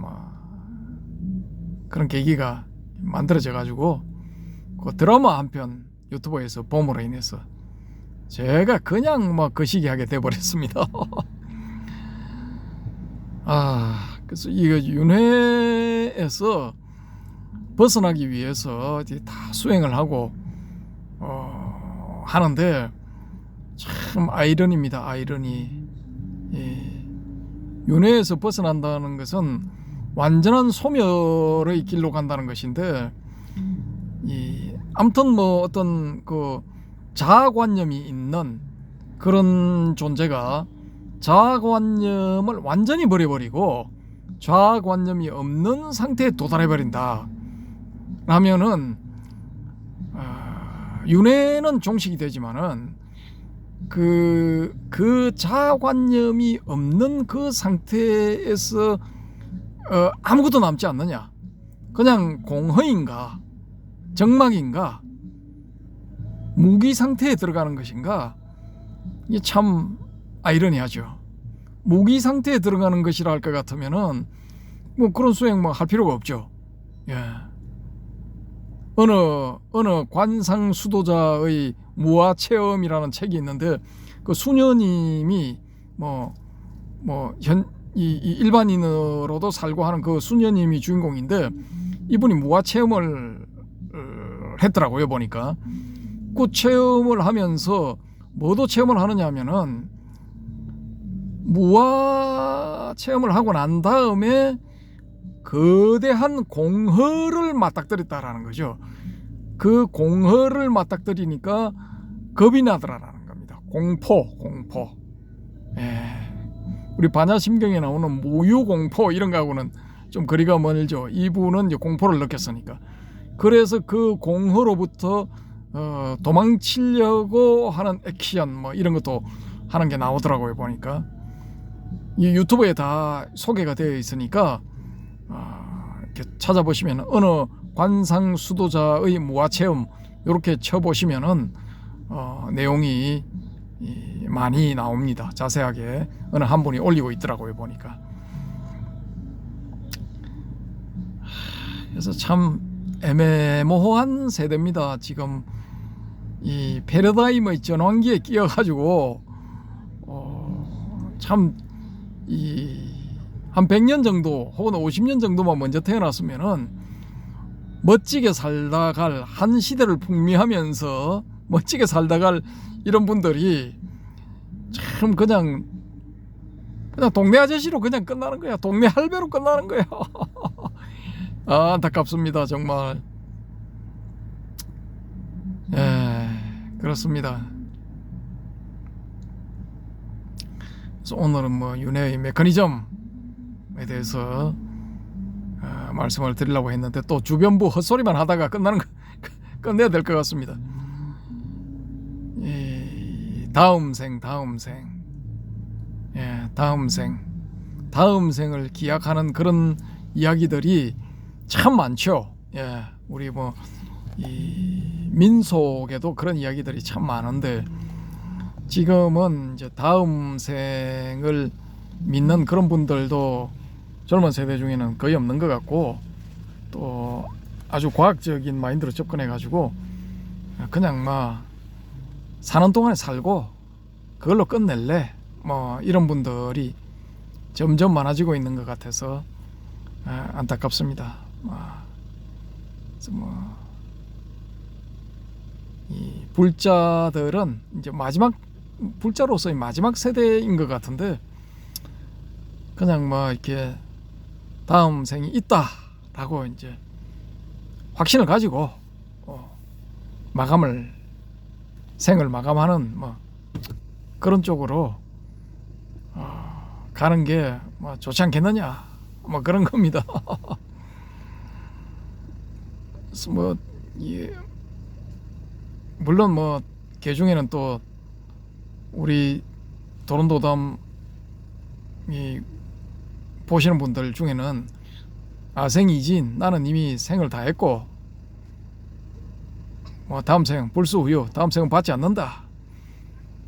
그런 계기가 만들어져 가지고 그 드라마 한 편 유튜브에서 봄으로 인해서 제가 그냥 거시기하게 돼버렸습니다. 그래서 이거 윤회에서 벗어나기 위해서 다 수행을 하고 하는데 참 아이러니입니다. 아이러니. 윤회에서 벗어난다는 것은 완전한 소멸의 길로 간다는 것인데 아무튼 어떤 그 자아관념이 있는 그런 존재가 자아관념을 완전히 버려버리고 자아관념이 없는 상태에 도달해버린다 라면은 윤회는 종식이 되지만은 그 자아관념이 없는 그 상태에서 아무것도 남지 않느냐, 그냥 공허인가 정막인가 무기 상태에 들어가는 것인가, 이게 참 아이러니하죠. 무기 상태에 들어가는 것이라 할 것 같으면은 그런 수행 할 필요가 없죠. 어느 관상 수도자의 무아 체험이라는 책이 있는데 그 수녀님이 일반인으로도 살고 하는 그 수녀님이 주인공인데 이분이 무아 체험을 했더라고요. 보니까 그 체험을 하면서 뭐도 체험을 하느냐 하면은 무아 체험을 하고 난 다음에 거대한 공허를 맞닥뜨렸다라는 거죠. 그 공허를 맞닥뜨리니까 겁이 나더라라는 겁니다. 공포. 우리 반야심경에 나오는 무유공포 이런 거하고는 좀 거리가 멀죠. 이분은 이제 공포를 느꼈으니까. 그래서 그 공허로부터 도망치려고 하는 액션 이런 것도 하는 게 나오더라고요. 보니까 이 유튜브에 다 소개가 되어 있으니까 이렇게 찾아보시면 어느 관상 수도자의 무아체험 이렇게 쳐보시면은 내용이 많이 나옵니다. 자세하게 어느 한 분이 올리고 있더라고요. 보니까. 그래서 참 애매모호한 세대입니다. 지금 이 패러다임의 전환기에 끼어가지고 참 한 100년 정도 혹은 50년 정도만 먼저 태어났으면은 멋지게 살다갈 한 시대를 풍미하면서 멋지게 살다갈 이런 분들이 참 그냥 그냥 동네 아저씨로 그냥 끝나는 거야. 동네 할배로 끝나는 거야. 아, 안타깝습니다 정말. 예, 그렇습니다. 그래서 오늘은 뭐 윤회의 메커니즘에 대해서 말씀을 드리려고 했는데 또 주변부 헛소리만 하다가 끝내야 될 것 같습니다. 다음 생, 예, 다음 생을 기약하는 그런 이야기들이 참 많죠. 예, 우리 뭐 이 민속에도 그런 이야기들이 참 많은데 지금은 이제 다음 생을 믿는 그런 분들도 젊은 세대 중에는 거의 없는 것 같고, 또 아주 과학적인 마인드로 접근해 가지고 그냥 막 사는 동안에 살고 그걸로 끝낼래 뭐 이런 분들이 점점 많아지고 있는 것 같아서 안타깝습니다. 이 불자들은 이제 불자로서의 마지막 세대인 것 같은데 그냥 뭐 이렇게 다음 생이 있다라고 이제 확신을 가지고 생을 마감하는 뭐 그런 쪽으로 가는 게 뭐 좋지 않겠느냐 뭐 그런 겁니다. 그래서 뭐 물론 뭐 개중에는 또 우리 도론도담 보시는 분들 중에는 생이진 나는 이미 생을 다 했고 뭐 다음 생 불수후유 다음 생은 받지 않는다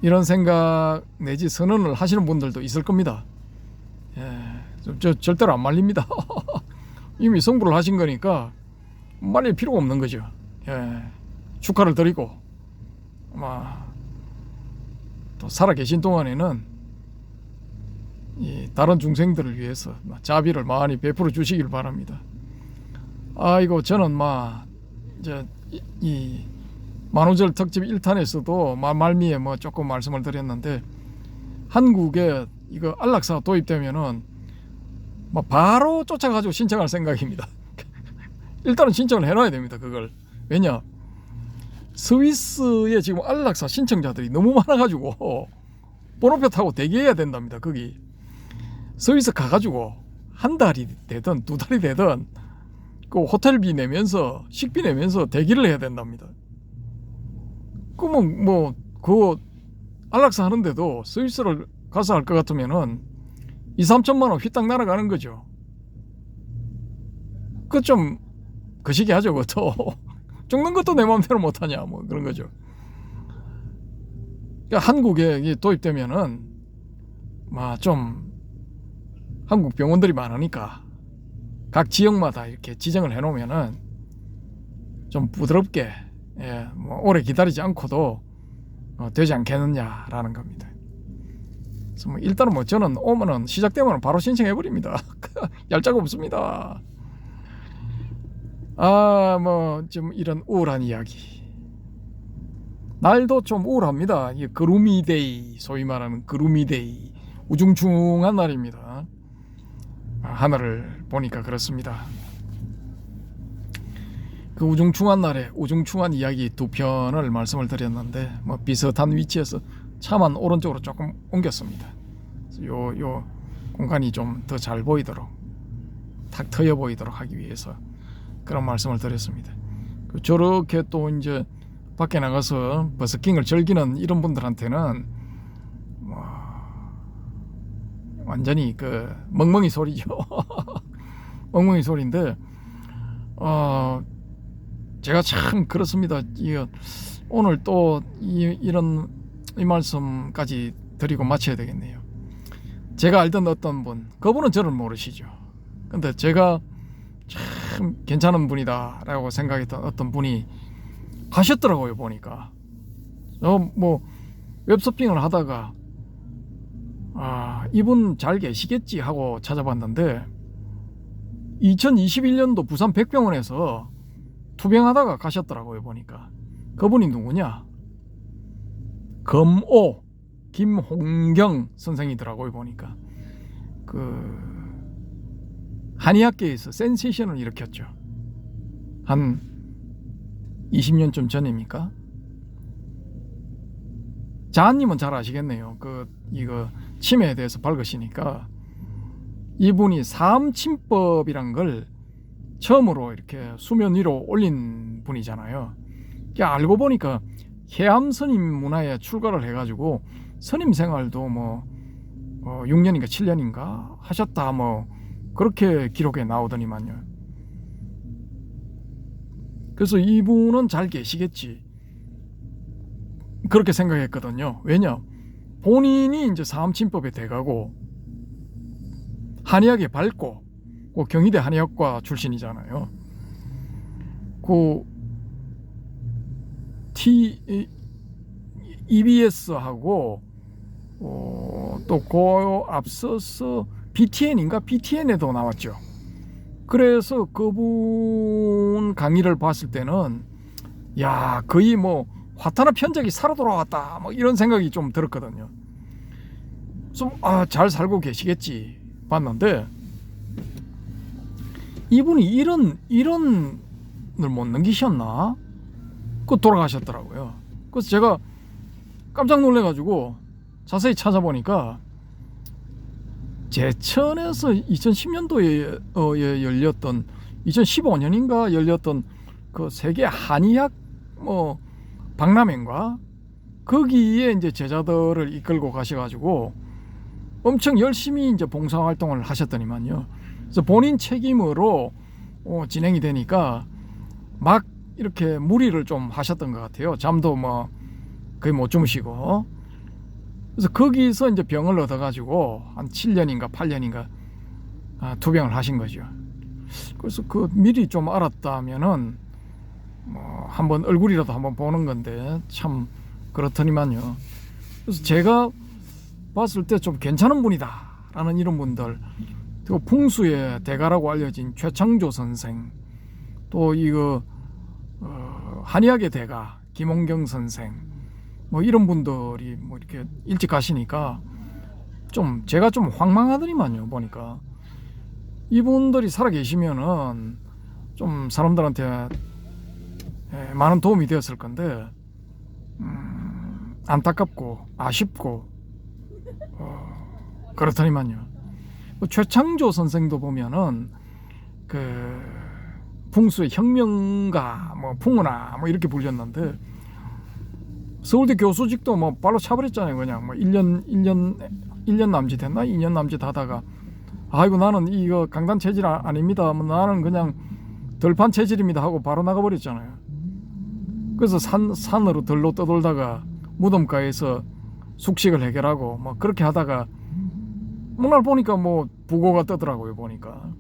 이런 생각 내지 선언을 하시는 분들도 있을 겁니다. 예, 절대로 안 말립니다. 이미 성불을 하신 거니까 말릴 필요가 없는 거죠. 예, 축하를 드리고 또 살아 계신 동안에는 이 다른 중생들을 위해서 자비를 많이 베풀어 주시길 바랍니다. 아이고 저는 이제 이 만우절 특집 1탄에서도 말미에 뭐 조금 말씀을 드렸는데 한국에 이거 안락사 도입되면은 바로 쫓아가지고 신청할 생각입니다. 일단은 신청을 해놔야 됩니다. 그걸 왜냐 스위스에 지금 안락사 신청자들이 너무 많아가지고 번호표 타고 대기해야 된답니다. 거기 스위스 가가지고 한 달이 되든 두 달이 되든 그 호텔비 내면서 식비 내면서 대기를 해야 된답니다. 그러면 뭐 그 안락사 하는데도 스위스를 가서 할 것 같으면은 2-3천만 원 휘딱 날아가는 거죠. 그 좀 거시기 하죠. 그것도 죽는 것도 내 마음대로 못하냐 뭐 그런 거죠. 그러니까 한국에 도입되면은 좀 한국 병원들이 많으니까 각 지역마다 이렇게 지정을 해놓으면은 좀 부드럽게 뭐 오래 기다리지 않고도 되지 않겠느냐라는 겁니다. 그래서 뭐 일단은 뭐 저는 오면은 시작되면 바로 신청해 버립니다. 얄짤 없습니다. 뭐 좀 이런 우울한 이야기. 날도 좀 우울합니다. 이 그루미데이, 소위 말하는 그루미데이, 우중충한 날입니다. 하늘을 보니까 그렇습니다. 그 우중충한 날에 우중충한 이야기 2편을 말씀을 드렸는데 뭐 비슷한 위치에서 차만 오른쪽으로 조금 옮겼습니다. 요 공간이 좀 더 잘 보이도록 탁 트여 보이도록 하기 위해서 그런 말씀을 드렸습니다. 저렇게 또 이제 밖에 나가서 버스킹을 즐기는 이런 분들한테는 완전히 그 멍멍이 소리죠. 멍멍이 소리인데 제가 참 그렇습니다. 오늘 또 이런 말씀까지 드리고 마쳐야 되겠네요. 제가 알던 어떤 분, 그분은 저를 모르시죠. 근데 제가 참 괜찮은 분이다 라고 생각했던 어떤 분이 가셨더라고요. 보니까 뭐 웹서핑을 하다가 이분 잘 계시겠지 하고 찾아봤는데 2021년도 부산 백병원에서 투병하다가 가셨더라고요. 보니까 그분이 누구냐, 검오 김홍경 선생이더라고요. 보니까 그 한의학계에서 센세이션을 일으켰죠. 한 20년쯤 전입니까? 자한님은 잘 아시겠네요. 이거 치매에 대해서 밝으시니까. 이분이 사암침법이란 걸 처음으로 이렇게 수면 위로 올린 분이잖아요. 알고 보니까 해암 스님 문화에 출가를 해가지고 스님 생활도 뭐 6년인가 7년인가 하셨다 뭐 그렇게 기록에 나오더니만요. 그래서 이분은 잘 계시겠지 그렇게 생각했거든요. 왜냐? 본인이 이제 사암침법에 대가고 한의학에 밝고 경희대 한의학과 출신이잖아요. EBS하고 또 앞서서 BTN에도 나왔죠. 그래서 그분 강의를 봤을 때는 야 거의 뭐 화타나 편적이 살아 돌아왔다 뭐 이런 생각이 좀 들었거든요. 좀 잘 살고 계시겠지 봤는데 이분이 이런을 못 넘기셨나? 돌아가셨더라고요. 그래서 제가 깜짝 놀래가지고 자세히 찾아보니까 제천에서 2010년도에 열렸던 2015년인가 열렸던 그 세계 한의학 박람회인가 거기에 이제 제자들을 이끌고 가셔가지고 엄청 열심히 이제 봉사활동을 하셨더니만요. 그래서 본인 책임으로 진행이 되니까 막 이렇게 무리를 좀 하셨던 것 같아요. 잠도 뭐 거의 못 주무시고. 그래서 거기서 이제 병을 얻어가지고 한 7년인가 8년인가 투병을 하신 거죠. 그래서 미리 좀 알았다면은 한번 얼굴이라도 한번 보는 건데 참 그렇더니만요. 그래서 제가 봤을 때 좀 괜찮은 분이다라는 이런 분들, 또 풍수의 대가라고 알려진 최창조 선생, 또 이거 한의학의 대가 김홍경 선생, 이런 분들이 이렇게 일찍 가시니까 좀 제가 좀 황망하더니만요. 보니까 이분들이 살아 계시면은 좀 사람들한테 많은 도움이 되었을 건데 안타깝고 아쉽고 그렇더니만요. 최창조 선생도 보면은 풍수의 혁명가 풍은아 이렇게 불렸는데 서울대 교수직도 발로 차버렸잖아요. 그냥 1년 남짓 했나 2년 남짓 하다가 아이고 나는 이거 강단 체질 아닙니다. 나는 그냥 덜판 체질입니다 하고 바로 나가버렸잖아요. 그래서 산으로 들로 떠돌다가 무덤가에서 숙식을 해결하고 그렇게 하다가 날 보니까 부고가 뜨더라고요. 보니까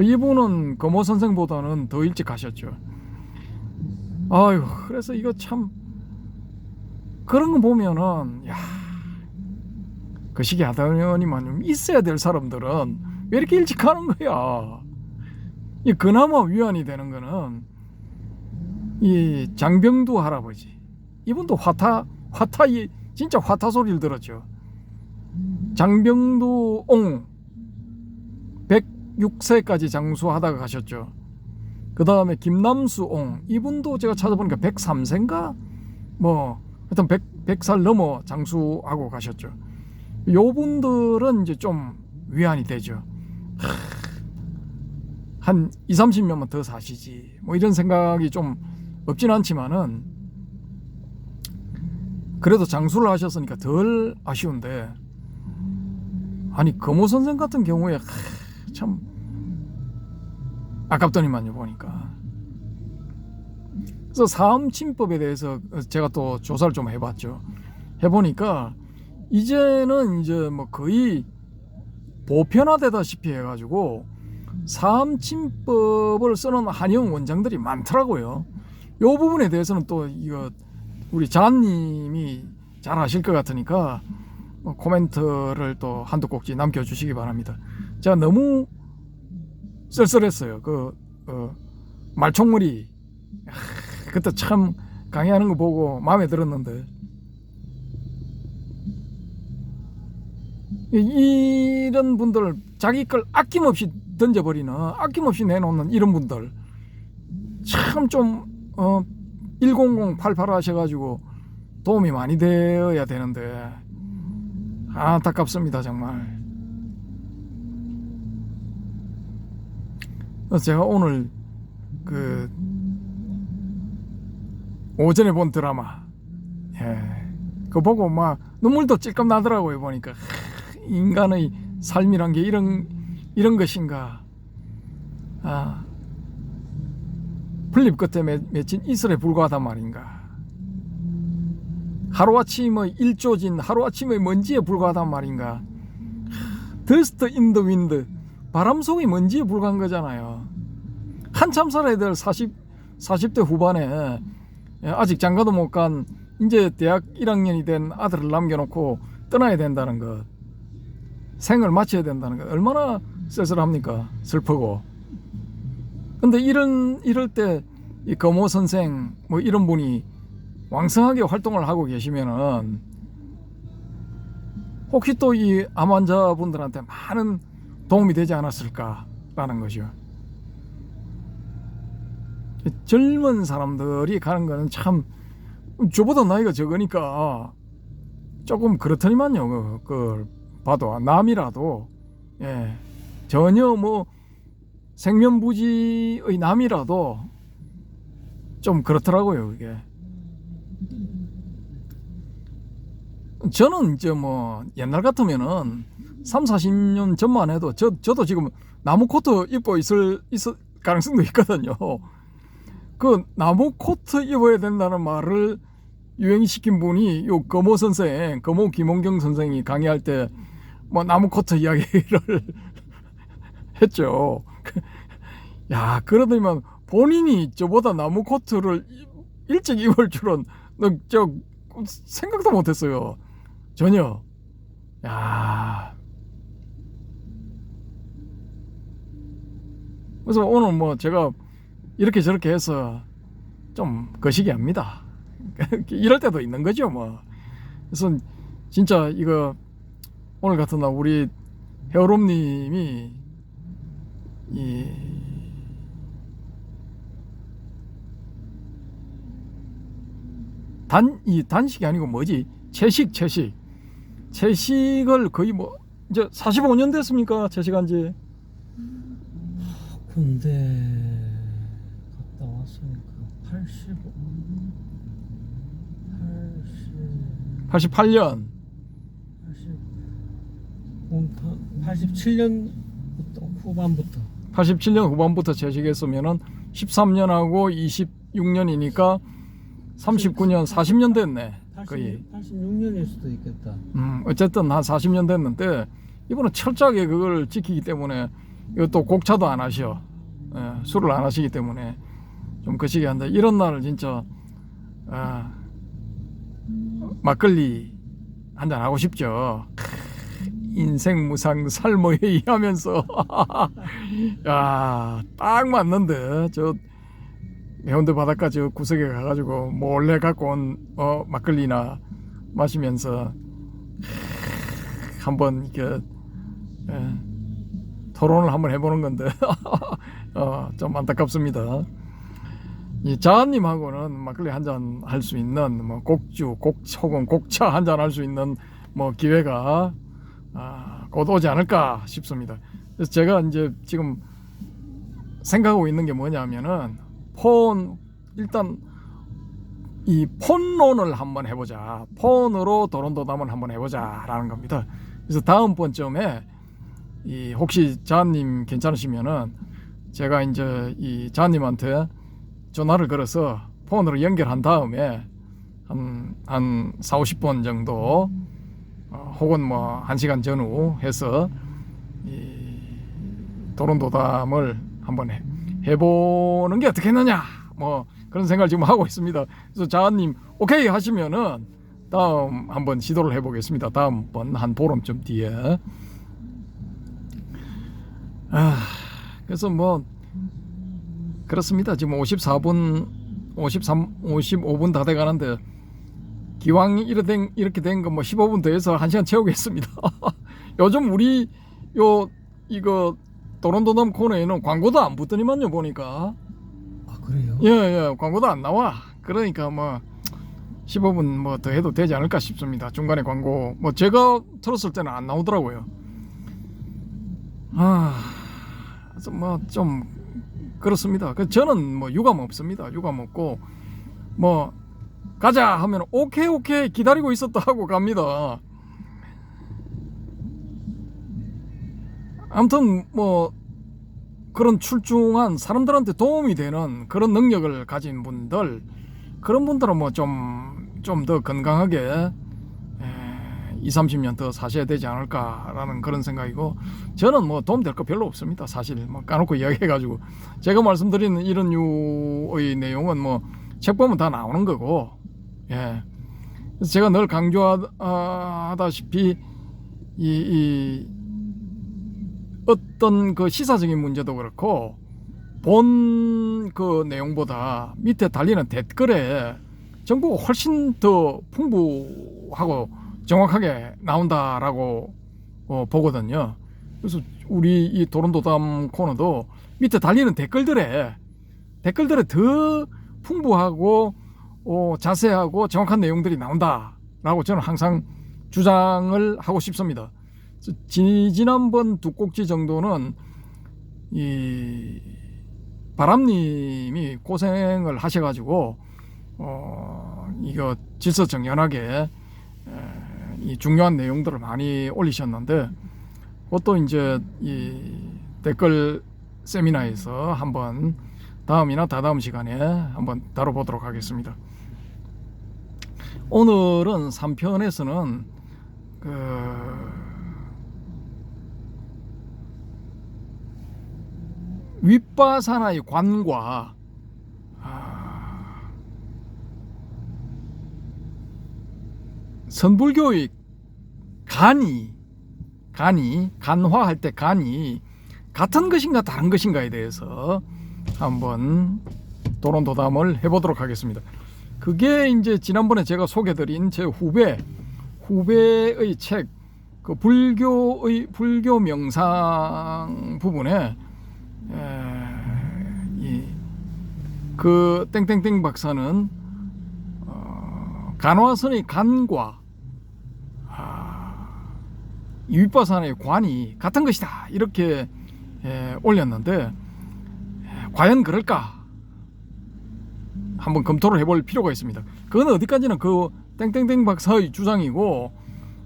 이분은 거모 선생보다는 더 일찍 가셨죠. 아유, 그래서 이거 참 그런 거 보면은 그 시기 하더니만 있어야 될 사람들은 왜 이렇게 일찍 가는 거야. 그나마 위안이 되는 거는 이 장병두 할아버지, 이분도 화타 진짜 화타 소리를 들었죠. 장병두 옹 106세까지 장수하다가 가셨죠. 그 다음에 김남수 옹, 이분도 제가 찾아보니까 103세인가 하여튼 100살 넘어 장수하고 가셨죠. 요 분들은 이제 좀 위안이 되죠. 한 20-30년만 더 사시지 이런 생각이 좀 없진 않지만은 그래도 장수를 하셨으니까 덜 아쉬운데, 아니 거모 선생 같은 경우에 참 아깝더니만요. 보니까. 그래서 사암침법에 대해서 제가 또 조사를 좀 해봤죠. 해보니까 이제는 이제 거의 보편화되다시피 해가지고 사암침법을 쓰는 한의원 원장들이 많더라고요. 이 부분에 대해서는 또 이거 우리 자님이 잘 아실 것 같으니까 코멘트를 또 한두 꼭지 남겨주시기 바랍니다. 제가 너무 쓸쓸했어요. 말총무리 그때 참 강의하는 거 보고 마음에 들었는데 이런 분들 자기 걸 아낌없이 던져버리는, 아낌없이 내놓는 이런 분들 참 좀 10088 하셔가지고 도움이 많이 되어야 되는데 안타깝습니다 정말. 그래서 제가 오늘 그 오전에 본 드라마, 그거 보고 막 눈물도 찔끔 나더라고요. 보니까 인간의 삶이란 게 이런 것인가. 풀립 끝에 맺힌 이슬에 불과하단 말인가. 하루아침의 일조진, 하루아침의 먼지에 불과하단 말인가. Dust in the wind, 바람 속의 먼지에 불과한 거잖아요. 한참 살아야 될 40대 후반에 아직 장가도 못 간 이제 대학 1학년이 된 아들을 남겨놓고 떠나야 된다는 것, 생을 마쳐야 된다는 것, 얼마나 쓸쓸합니까? 슬프고. 근데 이럴 때 이 거모 선생 뭐 이런 분이 왕성하게 활동을 하고 계시면은 혹시 또 이 암 환자분들한테 많은 도움이 되지 않았을까라는 거죠. 젊은 사람들이 가는 거는 참, 저보다 나이가 적으니까 조금 그렇더니만요. 그걸 봐도 남이라도, 전혀 뭐 생면부지의 남이라도 좀 그렇더라고요. 그게 저는 이제 뭐 옛날 같으면은 30-40년 전만 해도 저도 지금 나무 코트 입고 있을 가능성도 있거든요. 그 나무 코트 입어야 된다는 말을 유행시킨 분이 요 거모 선생, 거모 김원경 선생이 강의할 때 뭐 나무 코트 이야기를 했죠. 야, 그러더니만 본인이 저보다 나무 코트를 일찍 입을 줄은 저 생각도 못했어요. 전혀. 야. 그래서 오늘 뭐 제가 이렇게 저렇게 해서 좀 거시기 합니다. 이럴 때도 있는 거죠, 뭐. 그래서 진짜 이거 오늘 같은 날 우리 헤어롬님이 단식이 아니고 뭐지? 채식을 거의 뭐 이제 45년 됐습니까? 채식한 지. 군대 갔다 왔으니까 88년. 87년부터 후반부터. 87년 후반부터 채식했으면은 13년하고 26년이니까 39년, 40년 됐네. 거의. 86년일 수도 있겠다. 어쨌든 한 40년 됐는데 이분은 철저하게 그걸 지키기 때문에, 이것도 곡차도 안 하셔. 술을 안 하시기 때문에 좀 거시기 한다. 이런 날을 진짜 막걸리 한잔 하고 싶죠. 인생 무상 삶의 회의 하면서 야, 딱 맞는데. 저 해운대 바닷가 저 구석에 가가지고 몰래 갖고 온 막걸리나 마시면서 한번 이렇게 토론을 한번 해보는 건데 좀 안타깝습니다. 이 자아님하고는 막걸리 한잔 할 수 있는 뭐 곡주, 혹은 곡차 한잔 할 수 있는 뭐 기회가 곧 오지 않을까 싶습니다. 그래서 제가 이제 지금 생각하고 있는 게 뭐냐면은 일단 이 폰론을 한번 해보자. 폰으로 도론도담을 한번 해보자라는 겁니다. 그래서 다음번쯤에 혹시 자님 괜찮으시면은 제가 이제 이 자님한테 전화를 걸어서 폰으로 연결한 다음에 한 40-50번 정도 혹은 뭐 1시간 전후 해서 이 도론도담을 한번 해보는 게 어떻겠느냐, 뭐 그런 생각을 지금 하고 있습니다. 그래서 자님 오케이 하시면은 다음 한번 시도를 해보겠습니다. 다음번 한 보름쯤 뒤에. 그래서 뭐 그렇습니다. 지금 54분 55분 다 돼가는데 기왕 이렇게 된 거 뭐 15분 더 해서 1시간 채우겠습니다. 요즘 우리 이거 도론도담 코너에는 광고도 안 붙더니만요 보니까. 아 그래요? 예, 광고도 안 나와. 그러니까 뭐 15분 뭐 더 해도 되지 않을까 싶습니다. 중간에 광고 뭐 제가 들었을 때는 안 나오더라고요. 뭐 좀 그렇습니다. 저는 뭐 유감 없습니다. 유감 없고 뭐 가자 하면 오케이 기다리고 있었다 하고 갑니다. 아무튼 뭐 그런 출중한 사람들한테 도움이 되는 그런 능력을 가진 분들, 그런 분들은 뭐 좀 더 건강하게 20-30년 더 사셔야 되지 않을까라는 그런 생각이고, 저는 뭐 도움 될 거 별로 없습니다. 사실 뭐 까놓고 이야기해가지고 제가 말씀드리는 이런 류의 내용은 뭐 책 보면 다 나오는 거고, 예. 그래서 제가 늘 강조하다시피 이 어떤 그 시사적인 문제도 그렇고 본 그 내용보다 밑에 달리는 댓글에 정보가 훨씬 더 풍부하고 정확하게 나온다라고 보거든요. 그래서 우리 이 도론도담 코너도 밑에 달리는 댓글들에 더 풍부하고 자세하고 정확한 내용들이 나온다라고 저는 항상 주장을 하고 싶습니다. 지난번 두 꼭지 정도는 이 바람님이 고생을 하셔가지고 이거 질서정연하게 이 중요한 내용들을 많이 올리셨는데, 그것도 이제 이 댓글 세미나에서 한번 다음이나 다다음 시간에 한번 다뤄보도록 하겠습니다. 오늘은 3편에서는 윗바사나의 관과 선불교의 간화할 때 간이 같은 것인가 다른 것인가에 대해서 한번 도론도담을 해보도록 하겠습니다. 그게 이제 지난번에 제가 소개드린 제 후배의 책, 그 불교 명상 부분에 그 땡땡땡 박사는 간화선의 간과 윗바사나의 관이 같은 것이다 이렇게 올렸는데, 과연 그럴까 한번 검토를 해볼 필요가 있습니다. 그건 어디까지는 그 땡땡땡 박사의 주장이고,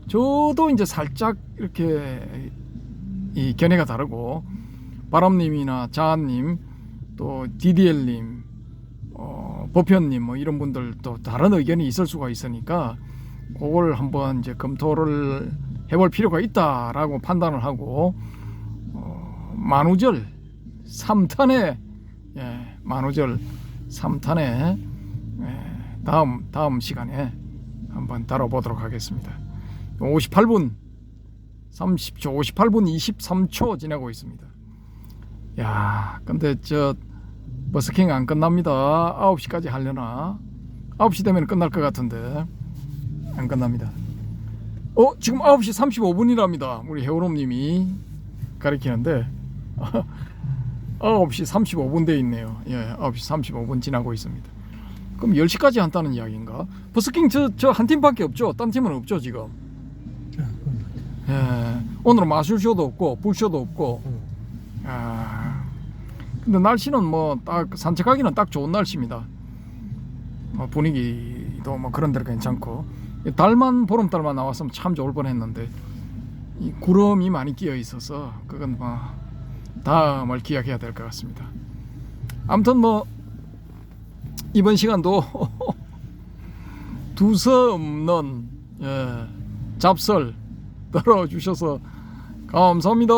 저도 이제 살짝 이렇게 이 견해가 다르고, 바람님이나 자한님, 또 DDL님, 보편님 뭐 이런 분들 또 다른 의견이 있을 수가 있으니까 그걸 한번 이제 검토를 해볼 필요가 있다라고 판단을 하고, 만우절 3탄에 만우절 3탄에 다음 시간에 한번 다뤄보도록 하겠습니다. 58분 30초 58분 23초 지나고 있습니다. 야, 근데 저 버스킹 안 끝납니다. 9시까지 하려나? 9시 되면 끝날 것 같은데 안 끝납니다. 지금 9시 35분이랍니다. 우리 해오롬님이 가리키는데 9시 35분 돼 있네요. 9시 35분 지나고 있습니다. 그럼 10시까지 한다는 이야기인가? 버스킹 저 한 팀밖에 없죠? 딴 팀은 없죠 지금? 오늘은 마술쇼도 없고 불쇼도 없고. 근데 날씨는 뭐 딱 산책하기는 딱 좋은 날씨입니다. 분위기도 뭐 그런 데로 괜찮고, 보름달만 나왔으면 참 좋을 뻔했는데 이 구름이 많이 끼어 있어서 그건 뭐 다음을 기약해야 될 것 같습니다. 아무튼 뭐 이번 시간도 두서없는 잡설 들어주셔서 감사합니다.